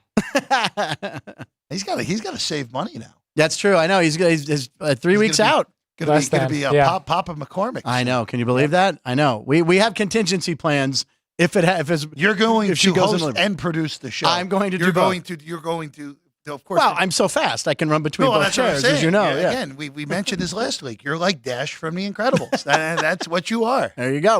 He's got to save money now. That's true. I know. He's 3 weeks gonna be- out. Gonna Less be than, yeah. Papa McCormick. I know. Can you believe that? I know. We have contingency plans if it's You're going if she to goes host and produce the show. I'm going to do You're both. going to. You're going to. Of course. Well, I'm so fast. I can run between No, both that's what I'm chairs, saying. as you know. Yeah. Again, we mentioned this last week. You're like Dash from The Incredibles. That's what you are. There you go.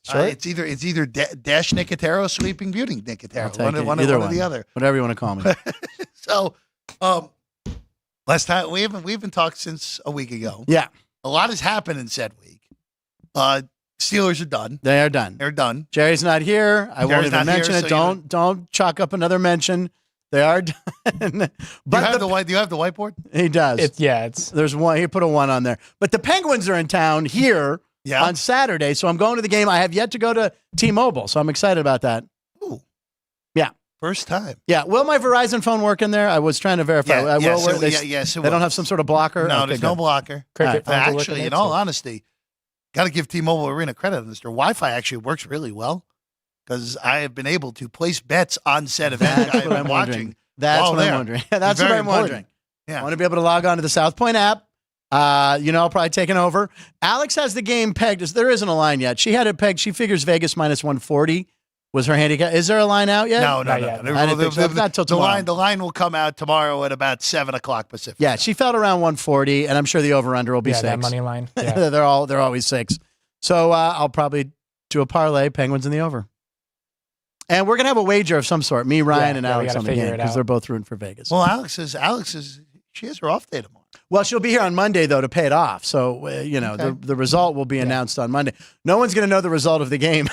It's either Dash Nicotero, Sleeping Beauty Nicotero. I'll take it. One Either or the other. Whatever you want to call me. So, last time we haven't talked since a week ago. Yeah. A lot has happened in said week. Steelers are done. They are done. They're done. Jerry's not here. I won't Jerry's even not here, mention it. so Don't chalk up another mention. They are done. Do you have the whiteboard? He does. It's There's one. He put a 1 on there. But the Penguins are in town here on Saturday, so I'm going to the game. I have yet to go to T-Mobile, so I'm excited about that. Ooh. Yeah. First time. Yeah. Will my Verizon phone work in there? I was trying to verify. Yes, they don't have some sort of blocker? No, Okay, there's good. no blocker. Cricket phones are Actually, working in there, all too. honesty, got to give T-Mobile Arena credit on this. Their Wi-Fi actually works really well because I have been able to place bets on said events That's I've what been I'm watching. wondering. That's what I'm wondering. That's what very I'm important. wondering. Yeah. I want to be able to log on to the South Point app. Probably taking over. Alex has the game pegged. There isn't a line yet. She had it pegged. She figures Vegas minus 140 was her handicap. Is there a line out yet? No. Not yet. I didn't think so. Not till tomorrow. The line will come out tomorrow at about 7:00 Pacific. Yeah, she felt around 140, and I'm sure the over/under will be 6. that money line. Yeah. they're always 6. So I'll probably do a parlay, Penguins in the over. And we're gonna have a wager of some sort. Me, Ryan, and we Alex gotta on the figure game it because out. they're both rooting for Vegas. Well, Alex is she has her off day tomorrow. Well, she'll be here on Monday, though, to pay it off. So, Okay. the result will be announced on Monday. No one's going to know the result of the game.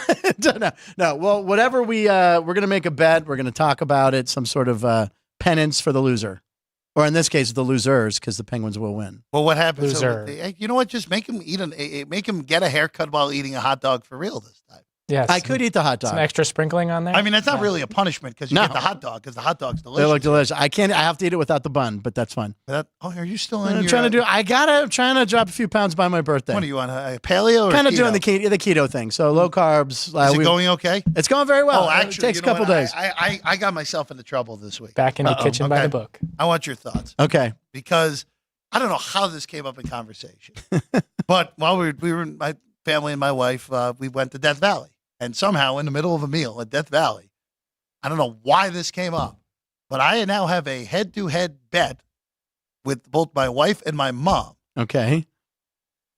No. Well, whatever we're going to make a bet. We're going to talk about it, some sort of penance for the loser. Or in this case, the losers, because the Penguins will win. Well, what happens? Loser. You know what? Just make him make him get a haircut while eating a hot dog for real this time. Yes. I could eat the hot dog. Some extra sprinkling on there. I mean, that's not really a punishment because you get the hot dog because the hot dog's delicious. They look delicious. I have to eat it without the bun, but that's fine. Are you still in I'm your... I'm trying to drop a few pounds by my birthday. What are you on, a paleo or kind of keto? doing the keto thing. So low carbs. Is it going okay? It's going very well. Oh, actually, it takes a couple days. I got myself into trouble this week. Back in the kitchen by the book. I want your thoughts. Okay. Because I don't know how this came up in conversation, but while we were my family and my wife, we went to Death Valley. And somehow in the middle of a meal at Death Valley, I don't know why this came up, but I now have a head-to-head bet with both my wife and my mom. Okay.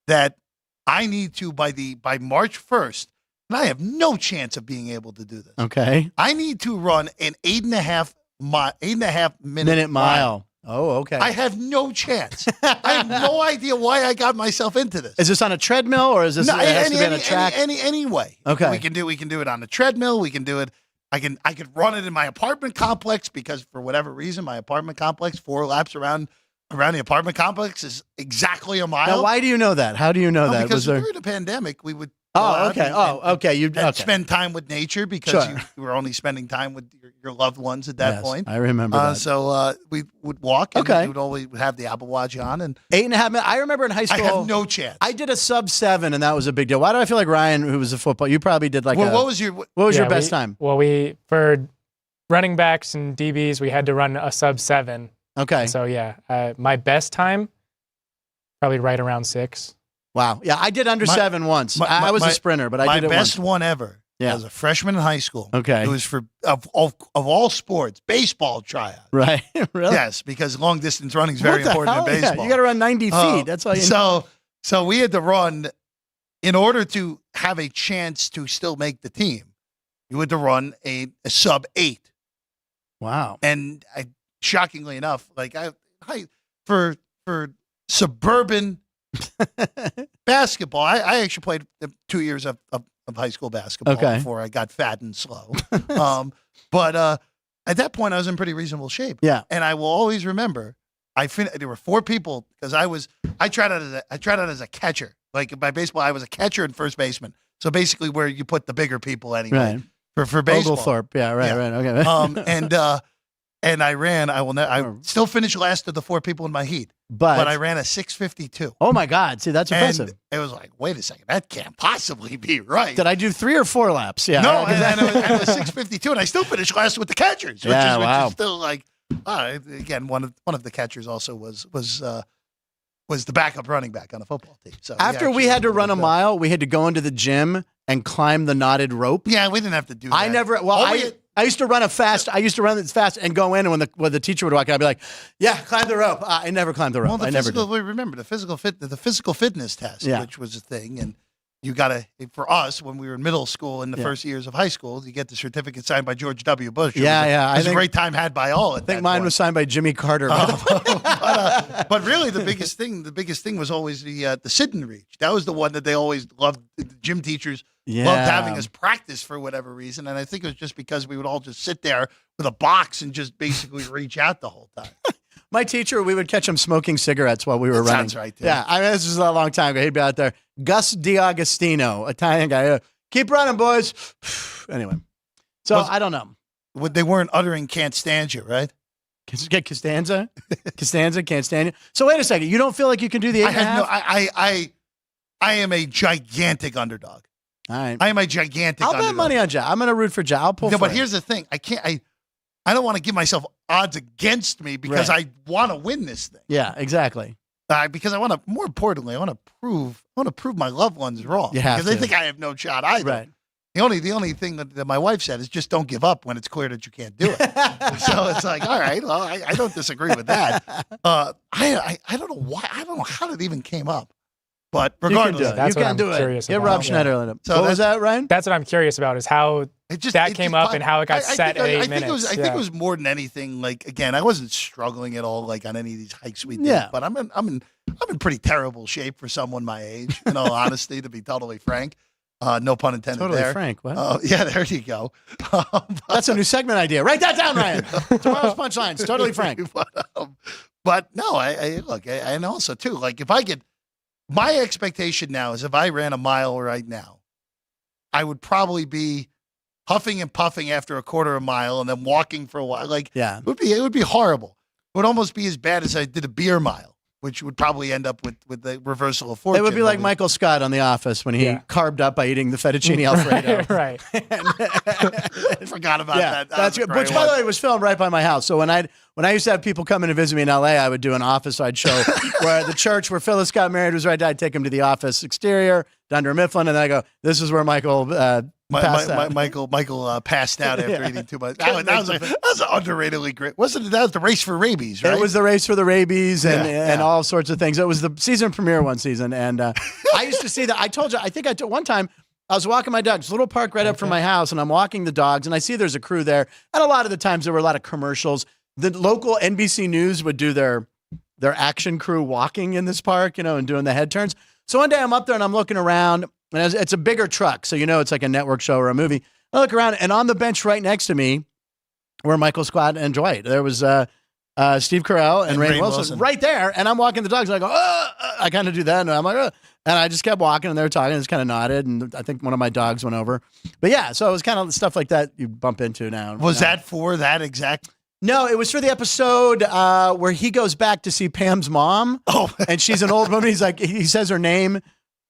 That I need to, by March 1st, and I have no chance of being able to do this. Okay. I need to run an 8.5 minute mile. Oh, okay. I have no chance. I have no idea why I got myself into this. Is this on a treadmill or is this No, it has to be on a track? Any way. Okay. We can do it on the treadmill. We can do it. I could run it in my apartment complex because for whatever reason, my apartment complex, 4 laps around the apartment complex is exactly a mile. Now, why do you know that? How do you know that? Because during the pandemic, we would Oh, okay. Okay. You spend time with nature because you were only spending time with your loved ones at that point. I remember that. So we would walk. And we would always have the Apple Watch on. And 8.5 minutes. I remember in high school. I have no chance. I did a sub 7, and that was a big deal. Why do I feel like Ryan, who was a football, you probably did like what was your best time? Well, for running backs and DBs, we had to run a sub 7. Okay. So my best time, probably right around 6. Wow. Yeah, I did under 7 once. I was a sprinter, but I did it my best once. one ever. Yeah. As a freshman in high school. Okay. It was for of all sports, baseball tryout. Right. Really? Yes, because long distance running is very important in baseball. Yeah, you got to run 90 feet. That's all you need. So we had to run in order to have a chance to still make the team. You had to run a sub 8. Wow. And shockingly enough, for suburban basketball, I actually played 2 years of high school basketball before I got fat and slow. But at that point, I was in pretty reasonable shape. Yeah. And I will always remember, there were 4 people because I tried out as a catcher. Like by baseball, I was a catcher and first baseman. So basically, where you put the bigger people anyway for baseball. Oglethorpe. Yeah. Right. Okay. And I ran. I still finished last of the 4 people in my heat, but I ran a 6:52. Oh my God! See, that's impressive. And it was like, wait a second, that can't possibly be right. Did I do 3 or 4 laps? Yeah. No, and it was 6:52, and I still finished last with the catchers, which is still like, again, one of the catchers also was the backup running back on the football team. So after we had to run a mile, we had to go into the gym and climb the knotted rope. Yeah, we didn't have to do that. I used to run it fast and go in, and when the teacher would walk in, I'd be like, "Yeah, climb the rope." I never climbed the rope. Remember the physical fitness test, which was a thing, and you got to, for us, when we were in middle school in the first years of high school, you get the certificate signed by George W. Bush. It was a great time had by all. I think mine was signed by Jimmy Carter. But really, the biggest thing was always the sit and reach. That was the one that they always loved. The gym teachers loved having us practice for whatever reason, and I think it was just because we would all just sit there with a box and just basically reach out the whole time. My teacher, we would catch him smoking cigarettes while we were running. Sounds right. Too. Yeah, I mean, this is a long time ago. He'd be out there. Gus DiAgostino, Italian guy. Keep running, boys. Anyway, so I don't know. They weren't uttering "can't stand you," right? Costanza? Costanza, can't stand you. So wait a second. You don't feel like you can do the 8.5? I am a gigantic underdog. All right. I am a gigantic I'll underdog. bet money on Jack. I'm going to root for Jack. I'll pull for But it. here's the thing. I don't want to give myself odds against me because I want to win this thing. Yeah, exactly. Because I want to, more importantly, I want to prove my loved ones wrong. Because they think I have no shot either. Right. The only thing that my wife said is just don't give up when it's clear that you can't do it. So it's like, all right, well, I don't disagree with that. I don't know why. I don't know how it even came up. But regardless, you can do it. Get Rob Schneider. So what was that, Ryan? That's what I'm curious about is how that came up and how it got set at 8 minutes. I think it was more than anything. Like again, I wasn't struggling at all, like on any of these hikes we did. But I'm in pretty terrible shape for someone my age. In all honesty, to be totally frank. No pun intended. Totally there. frank. What? Yeah, there you go. That's a new segment idea. Write that down, Ryan. Tomorrow's punchlines. Totally frank. But no, I look, and also too, like if I get. My expectation now is if I ran a mile right now, I would probably be huffing and puffing after a quarter of a mile and then walking for a while. Like, Yeah. it would be horrible. It would almost be as bad as I did a beer mile, which would probably end up with the reversal of fortune. It would be like Michael Scott on The Office when he carved up by eating the fettuccine Alfredo. Right. I forgot about that. That's good. Which, by the way, was filmed right by my house. So when I used to have people come in and visit me in L.A., I would do an Office Side show where the church where Phyllis got married was right there. I'd take him to the office exterior, Dunder Mifflin, and then I go, this is where Michael passed out. Michael passed out after eating too much. That was an underratedly great. Wasn't it? That was the race for rabies, right? It was the race for the rabies and all sorts of things. It was the season premiere one season. And I used to see that. I told you, I think one time I was walking my dogs, little park right up from my house, and I'm walking the dogs, and I see there's a crew there. And a lot of the times there were a lot of commercials. The local NBC News would do their action crew walking in this park, and doing the head turns. So one day I'm up there and I'm looking around, and it's a bigger truck, so it's like a network show or a movie. I look around, and on the bench right next to me were Michael Scott and Dwight. There was Steve Carell and Rainn Wilson right there, and I'm walking the dogs, and I go, I kind of do that, and I'm like, and I just kept walking, and they were talking, and just kind of nodded, and I think one of my dogs went over. But yeah, so it was kind of stuff like that you bump into now. Was that for that exact? No, it was for the episode where he goes back to see Pam's mom. Oh, and she's an old woman. He's like, he says her name,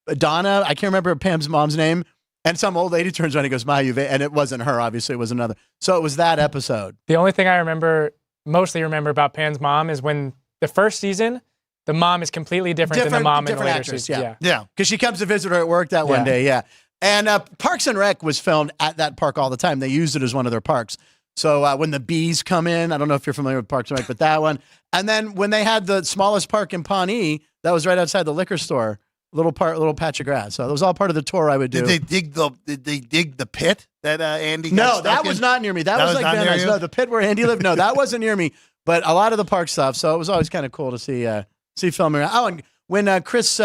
Donna. I can't remember Pam's mom's name. And some old lady turns around and goes, and it wasn't her. Obviously, it was another. So it was that episode. The only thing I mostly remember about Pam's mom is when the first season, the mom is completely different than the mom in the later season. Yeah. Because she comes to visit her at work that one day. Yeah. And Parks and Rec was filmed at that park all the time. They used it as one of their parks. So when the bees come in, I don't know if you're familiar with Parks and Rec, but that one. And then when they had the smallest park in Pawnee, that was right outside the liquor store, little patch of grass. So it was all part of the tour I would do. Did they dig the pit that Andy? No, that was not near me. That was like Van Nuys. No, the pit where Andy lived. No, that wasn't near me. But a lot of the park stuff. So it was always kind of cool to see filming. Oh, and when Chris,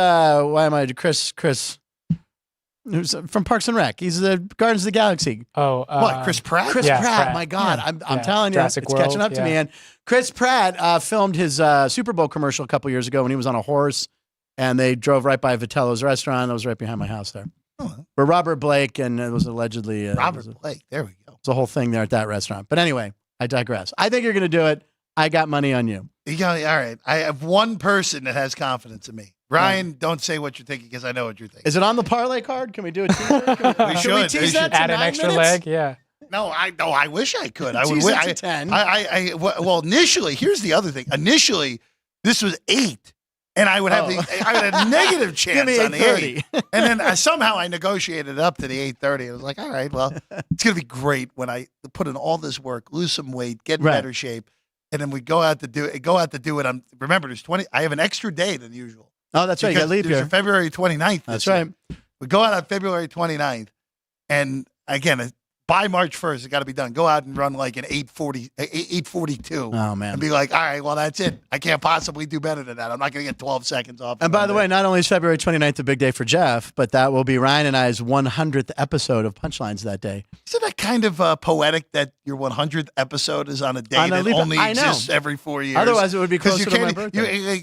who's from Parks and Rec. He's the Guardians of the Galaxy. Oh, what? Chris Pratt? Chris Pratt. My God, I'm telling you, Jurassic it's World, catching up to me. And Chris Pratt filmed his Super Bowl commercial a couple years ago when he was on a horse, and they drove right by Vitello's restaurant. That was right behind my house there. Oh. For Robert Blake, and it was allegedly Robert Blake. There we go. It's a whole thing there at that restaurant. But anyway, I digress. I think you're going to do it. I got money on you. All right. I have one person that has confidence in me. Ryan, don't say what you're thinking because I know what you're thinking. Is it on the parlay card? Can we do a teaser? We should. We tease that to add an extra leg? Yeah. No, I wish I could. I would. Tease it to 10. Well, initially, here's the other thing. Initially, this was 8, and I would have I had a negative chance on the 8. And then somehow I negotiated it up to the 8:30. I was like, all right, well, it's gonna be great when I put in all this work, lose some weight, get in better shape, and then we go out to do it. Remember, there's 20. I have an extra day than usual. Oh, that's right. You got to leave here. February 29th. That's right. We go out on February 29th. And again, by March 1st, it's got to be done. Go out and run like an 8:42. Oh, man. And be like, all right, well, that's it. I can't possibly do better than that. I'm not going to get 12 seconds off. And by the way, not only is February 29th a big day for Jeff, but that will be Ryan and I's 100th episode of Punchlines that day. Isn't that kind of poetic that your 100th episode is on a day that only exists every 4 years? Otherwise, it would be closer to my birthday.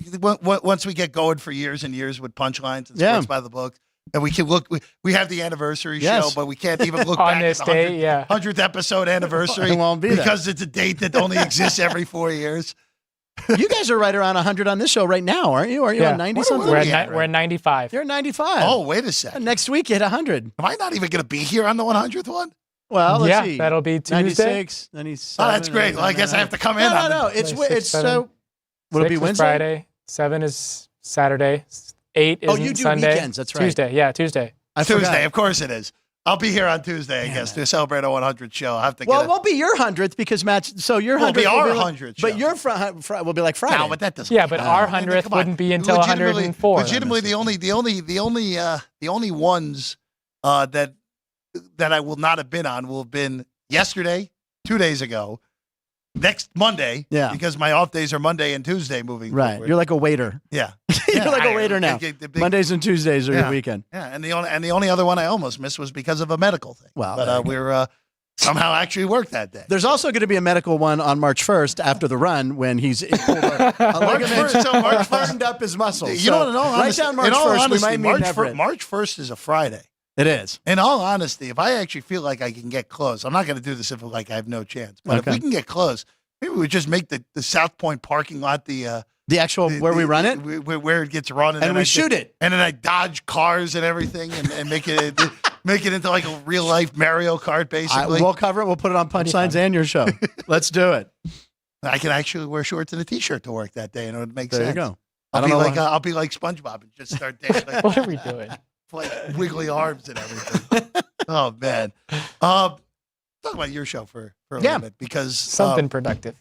Once we get going for years and years with Punchlines and Sports by the Book, and we can look, we have the anniversary show, but we can't even look on back this at the day, 100th episode anniversary. It won't be because it's a date that only exists every 4 years. You guys are right around 100 on this show right now, aren't you? Are you on 90 something? We're at 95. You're at 95. Oh, wait a second. Next week you hit 100. Am I not even going to be here on the 100th one? Well, let's see. That'll be Tuesday. 96, 97. Oh, that's great. Well, I guess I have to come in. No. It's will it be Wednesday? Friday. 7 is Saturday. 8 is you do Sunday. Weekends. That's right. Tuesday. Yeah, Tuesday. Tuesday, of course it is. I'll be here on Tuesday, I guess, to celebrate a 100 show. I have to. Well, it won't be your 100th because Matt. So your 100th will be our 100th, but your will be like Friday. No, but that doesn't. Yeah, but our 100th wouldn't be until 104. Legitimately, the only ones that I will not have been on will have been yesterday, 2 days ago, next Monday. Yeah, because my off days are Monday and Tuesday moving. Right, forward. You're like a waiter. Yeah. You're like a waiter now. Mondays and Tuesdays are your weekend. Yeah, and the only other one I almost missed was because of a medical thing. Well, but we're somehow actually worked that day. There's also going to be a medical one on March 1st after the run when he's pulled a ligament, firmed up his muscles. You know, right down March 1st, we might meet March 1st is a Friday. It is. In all honesty, if I actually feel like I can get close, I'm not going to do this if like I have no chance. But if we can get close, maybe we just make the South Point parking lot the actual where we run it, where it gets run, and we shoot it, and then I dodge cars and everything, and make it make it into like a real life Mario Kart, basically. We'll cover it. We'll put it on Punchlines and your show. Let's do it. I can actually wear shorts and a t-shirt to work that day, and it would make sense. There you go. I'll be like SpongeBob and just start dancing. Like, What are we doing? like wiggly arms and everything. Oh man. Talk about your show for a little bit, because Something productive.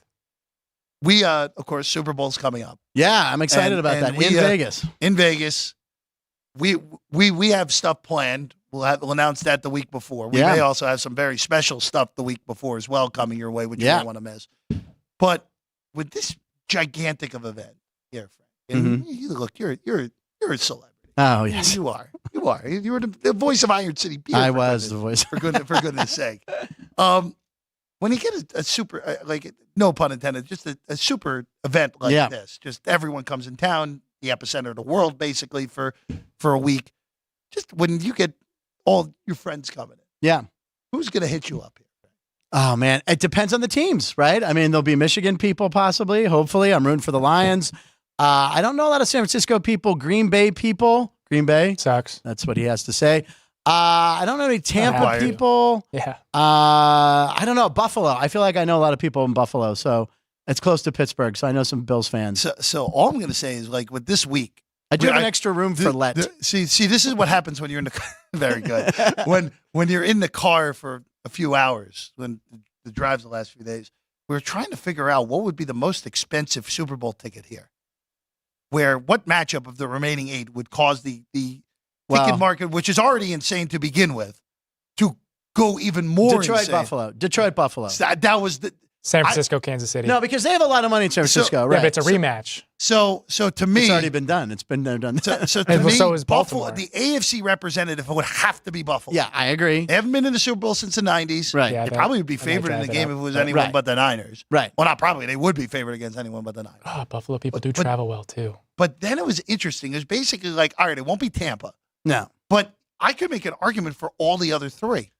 we of course Super Bowl's coming up. Yeah, I'm excited about that. In Vegas. In Vegas. We have stuff planned. We'll announce that the week before. We may also have some very special stuff the week before as well coming your way, which you don't want to miss. But with this gigantic of event here, Frank, and you look, you're a celebrity. Oh yes, you are. You were the voice of Iron City Beer. I was the voice. For goodness sake. When you get a super, like, no pun intended, just a super event like this, just everyone comes in town, the epicenter of the world, basically for a week. Just when you get all your friends coming in, who's going to hit you up here? Oh man, it depends on the teams, right? I mean, there'll be Michigan people possibly. Hopefully, I'm rooting for the Lions. I don't know a lot of San Francisco people, Green Bay people. Green Bay sucks. That's what he has to say. I don't know any Tampa people. Yeah. I don't know Buffalo. I feel like I know a lot of people in Buffalo, so it's close to Pittsburgh. So I know some Bills fans. So all I'm going to say is, like, with this week, I do have an extra room for let. See, this is what happens when you're in the very good. when you're in the car for a few hours, when the drives the last few days, we were trying to figure out what would be the most expensive Super Bowl ticket here. What matchup of the remaining 8 would cause the ticket market, which is already insane to begin with, to go even more insane. Detroit, Buffalo. That was the San Francisco, Kansas City. No, because they have a lot of money in San Francisco, right? Yeah, but it's a rematch. So to me, it's already been done. It's been done. So to me, so is Baltimore. The AFC representative would have to be Buffalo. Yeah, I agree. They haven't been in the Super Bowl since the 90s. Right. Yeah, they probably would be favored in the game if it was anyone but the Niners. Right. Well, not probably. They would be favored against anyone but the Niners. Oh, Buffalo people do travel well, too. But then it was interesting. It was basically like, all right, it won't be Tampa. No. But I could make an argument for all the other 3.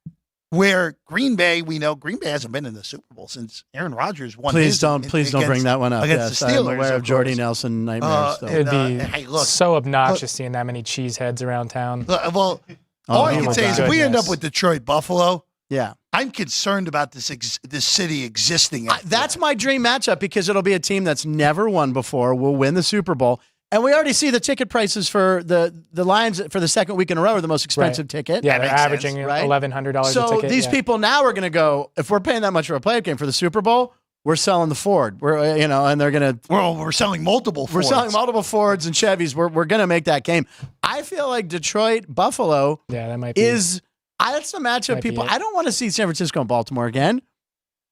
Where Green Bay, we know Green Bay hasn't been in the Super Bowl since Aaron Rodgers won. Please don't bring that one up. Against the Steelers, I'm aware of Jordy Nelson nightmares. It'd be so obnoxious seeing that many cheeseheads around town. All I can say is if we end up with Detroit, Buffalo, I'm concerned about this city existing. That's my dream matchup, because it'll be a team that's never won before, will win the Super Bowl. And we already see the ticket prices for the Lions for the second week in a row are the most expensive ticket. Yeah, they're averaging $1,100 a ticket. So these people now are going to go, if we're paying that much for a playoff game for the Super Bowl, we're selling the Ford. And they're going to. We're selling multiple Fords. We're selling multiple Fords and Chevys. We're going to make that game. I feel like Detroit, Buffalo that might be, that's the matchup people. I don't want to see San Francisco and Baltimore again.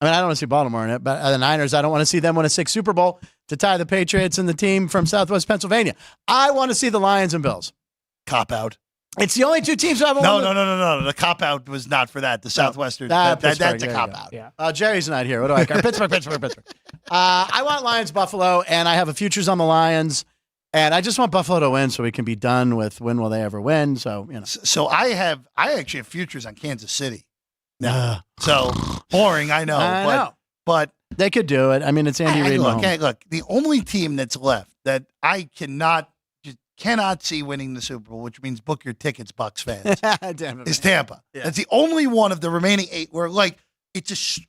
I mean, I don't want to see Baltimore in it, but the Niners, I don't want to see them win a 6th Super Bowl to tie the Patriots and the team from Southwest Pennsylvania. I want to see the Lions and Bills. Cop out. It's the only 2 teams I haven't won. No. The cop out was not for that. The Southwestern. That's a cop out. Yeah. Jerry's not here. What do I care? Pittsburgh. I want Lions, Buffalo, and I have a futures on the Lions. And I just want Buffalo to win so we can be done with when will they ever win. So, So I actually have futures on Kansas City. So boring, I know. But they could do it. I mean, it's Andy Reid. Look, the only team that's left that I cannot see winning the Super Bowl, which means book your tickets, Bucs fans, is Tampa. Yeah. That's the only one of the remaining 8 where, like, it is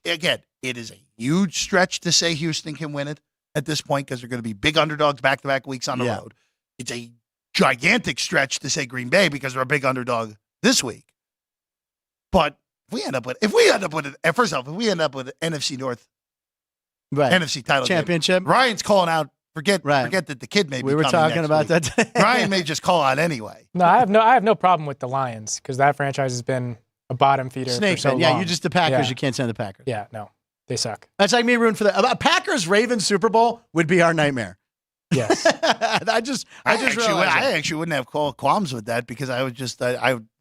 a huge stretch to say Houston can win it at this point, because they're going to be big underdogs back-to-back weeks on the road. It's a gigantic stretch to say Green Bay because they're a big underdog this week. But if we end up with an NFC North, NFC title championship, game, Ryan's calling out. Forget that the kid may be. We were talking about that today. Ryan may just call out anyway. No, I have no problem with the Lions, because that franchise has been a bottom feeder for so long. Yeah, you just the Packers. You can't stand the Packers. Yeah, no, they suck. That's like me rooting for the Packers-Ravens Super Bowl would be our nightmare. Yes. I actually wouldn't have qualms with that, because I would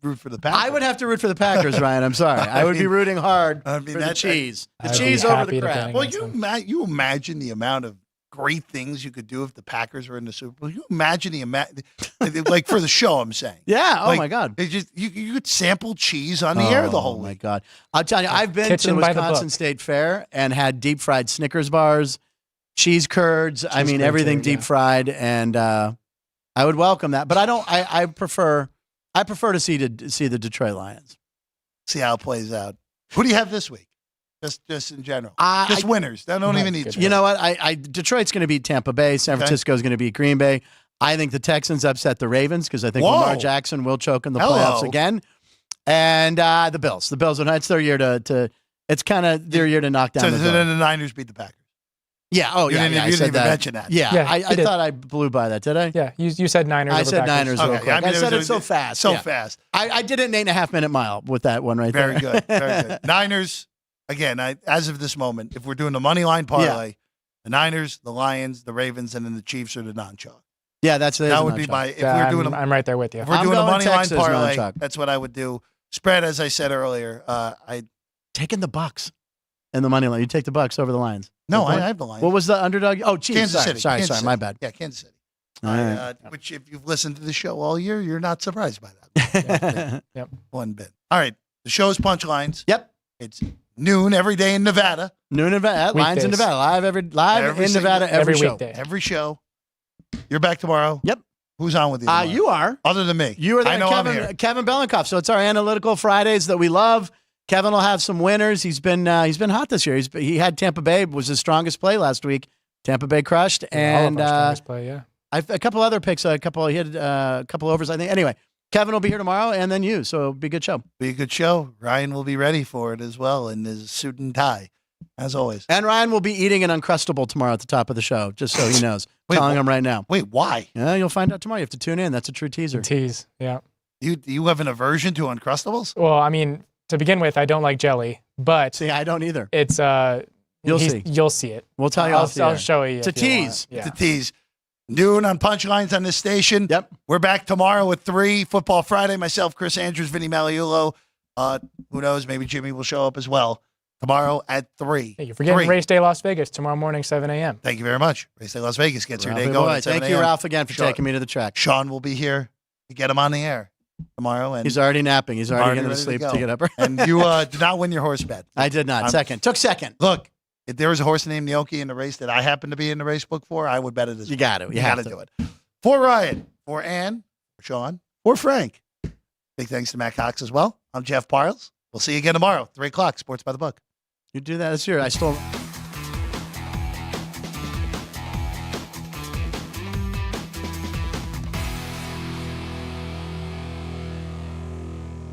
root for the Packers. I would have to root for the Packers, Ryan. I'm sorry. I would be rooting hard for the cheese. The cheese over the crap. Well, you imagine the amount of great things you could do if the Packers were in the Super Bowl? You imagine like for the show, I'm saying. Yeah. Oh Like, my God. It just you could sample cheese on the air the whole Oh my week. God. I'll tell you, I've been to the Kitchen by the Wisconsin book. State Fair and had deep fried Snickers bars, cheese curds. I mean, curd everything too, deep yeah. fried, and I would welcome that. But I don't. I prefer to see the Detroit Lions. See how it plays out. Who do you have this week? Just in general. I- Just winners. They don't even need goodness. You know what? Detroit's going to beat Tampa Bay. San Francisco's going to beat Green Bay. I think the Texans upset the Ravens because I think Whoa. Lamar Jackson will choke in the Hello. playoffs again. And the Bills. The Bills. It's their year to. It's kind of their year to knock down So the then door. the Niners beat the Packers. Yeah. Oh, You yeah. didn't I even said that. mention that. Yeah. Yeah, I you did. thought I blew by that. Did I? Yeah, you said Niners. I over said Packers. Niners real Okay. quick. I said it so fast. So yeah. fast. I did it in an 8.5-minute mile with that one right Very there. good. Very good. Niners, again, as of this moment, if we're doing the money line parlay, the Niners, the Lions, the Ravens, and then the Chiefs are the non-chalk. Yeah, that Would be my, if Yeah, we're doing I'm right there with you. if we're I'm doing a going money line Texas, parlay, non-chalk. that's what I would do. Spread, as I said earlier, I Taking the Bucks and the money line. You take the Bucks over the Lions. no, Good I point. have the Lions. What was the underdog? Oh, Chiefs. Kansas sorry, City. Sorry, Kansas my City. bad. Yeah, Kansas City. All right. Which, if you've listened to the show all year, you're not surprised by that. Yep. One bit. All right. The show's Punchlines. Yep. It's noon every day in Nevada. Noon in Nevada. Lions in Weekdays. Nevada. Live Every in single- Nevada every every show. weekday. Every show. You're back tomorrow. Yep. Who's on with you? tomorrow? You are. Other than me. You are there. I know I'm here. Kevin Belenkoff. So it's our analytical Fridays that we love. Kevin will have some winners. He's been hot this year. He had Tampa Bay was his strongest play last week. Tampa Bay crushed, and All of our strongest play, yeah. a couple other picks. He had a couple overs, I think. Anyway, Kevin will be here tomorrow, and then you. So it'll be a good show. Be a good show. Ryan will be ready for it as well in his suit and tie, as always. And Ryan will be eating an Uncrustable tomorrow at the top of the show, just so he knows. Wait, Telling what? him right now. Wait, why? Yeah, you'll find out tomorrow. You have to tune in. That's a true teaser. Tease, yeah. You have an aversion to Uncrustables? Well, I mean, to begin with, I don't like jelly, but See, I don't either. it's You'll see. You'll see it. We'll tell you I'll, off the I'll air. show you. It's a if you want. tease. Yeah. It's a tease. Noon on Punchlines on this station. Yep. We're back tomorrow with 3 Football Friday. Myself, Chris Andrews, Vinny Magliulo. Who knows? Maybe Jimmy will show up as well tomorrow at 3. Hey, you're forgetting 3. Race Day Las Vegas tomorrow morning, 7 a.m. Thank you very much. Race Day Las Vegas gets your day Ralphie going. boy. At 7 Thank you, a.m. Ralph, again for Sean- taking me to the track. Sean will be here to get him on the air tomorrow. And He's already napping. He's already going to ready sleep go. to get up. And you did not win your horse bet. I did not. I'm- Took second. Look, if there was a horse named Gnocchi in the race that I happen to be in the race book for, I would bet it as You well. got to. You got to do it. For Ryan, for Ann, for Sean, for Frank. Big thanks to Matt Cox as well. I'm Jeff Parles. We'll see you again tomorrow, 3 o'clock, Sports by the Book. You do that this year. I stole.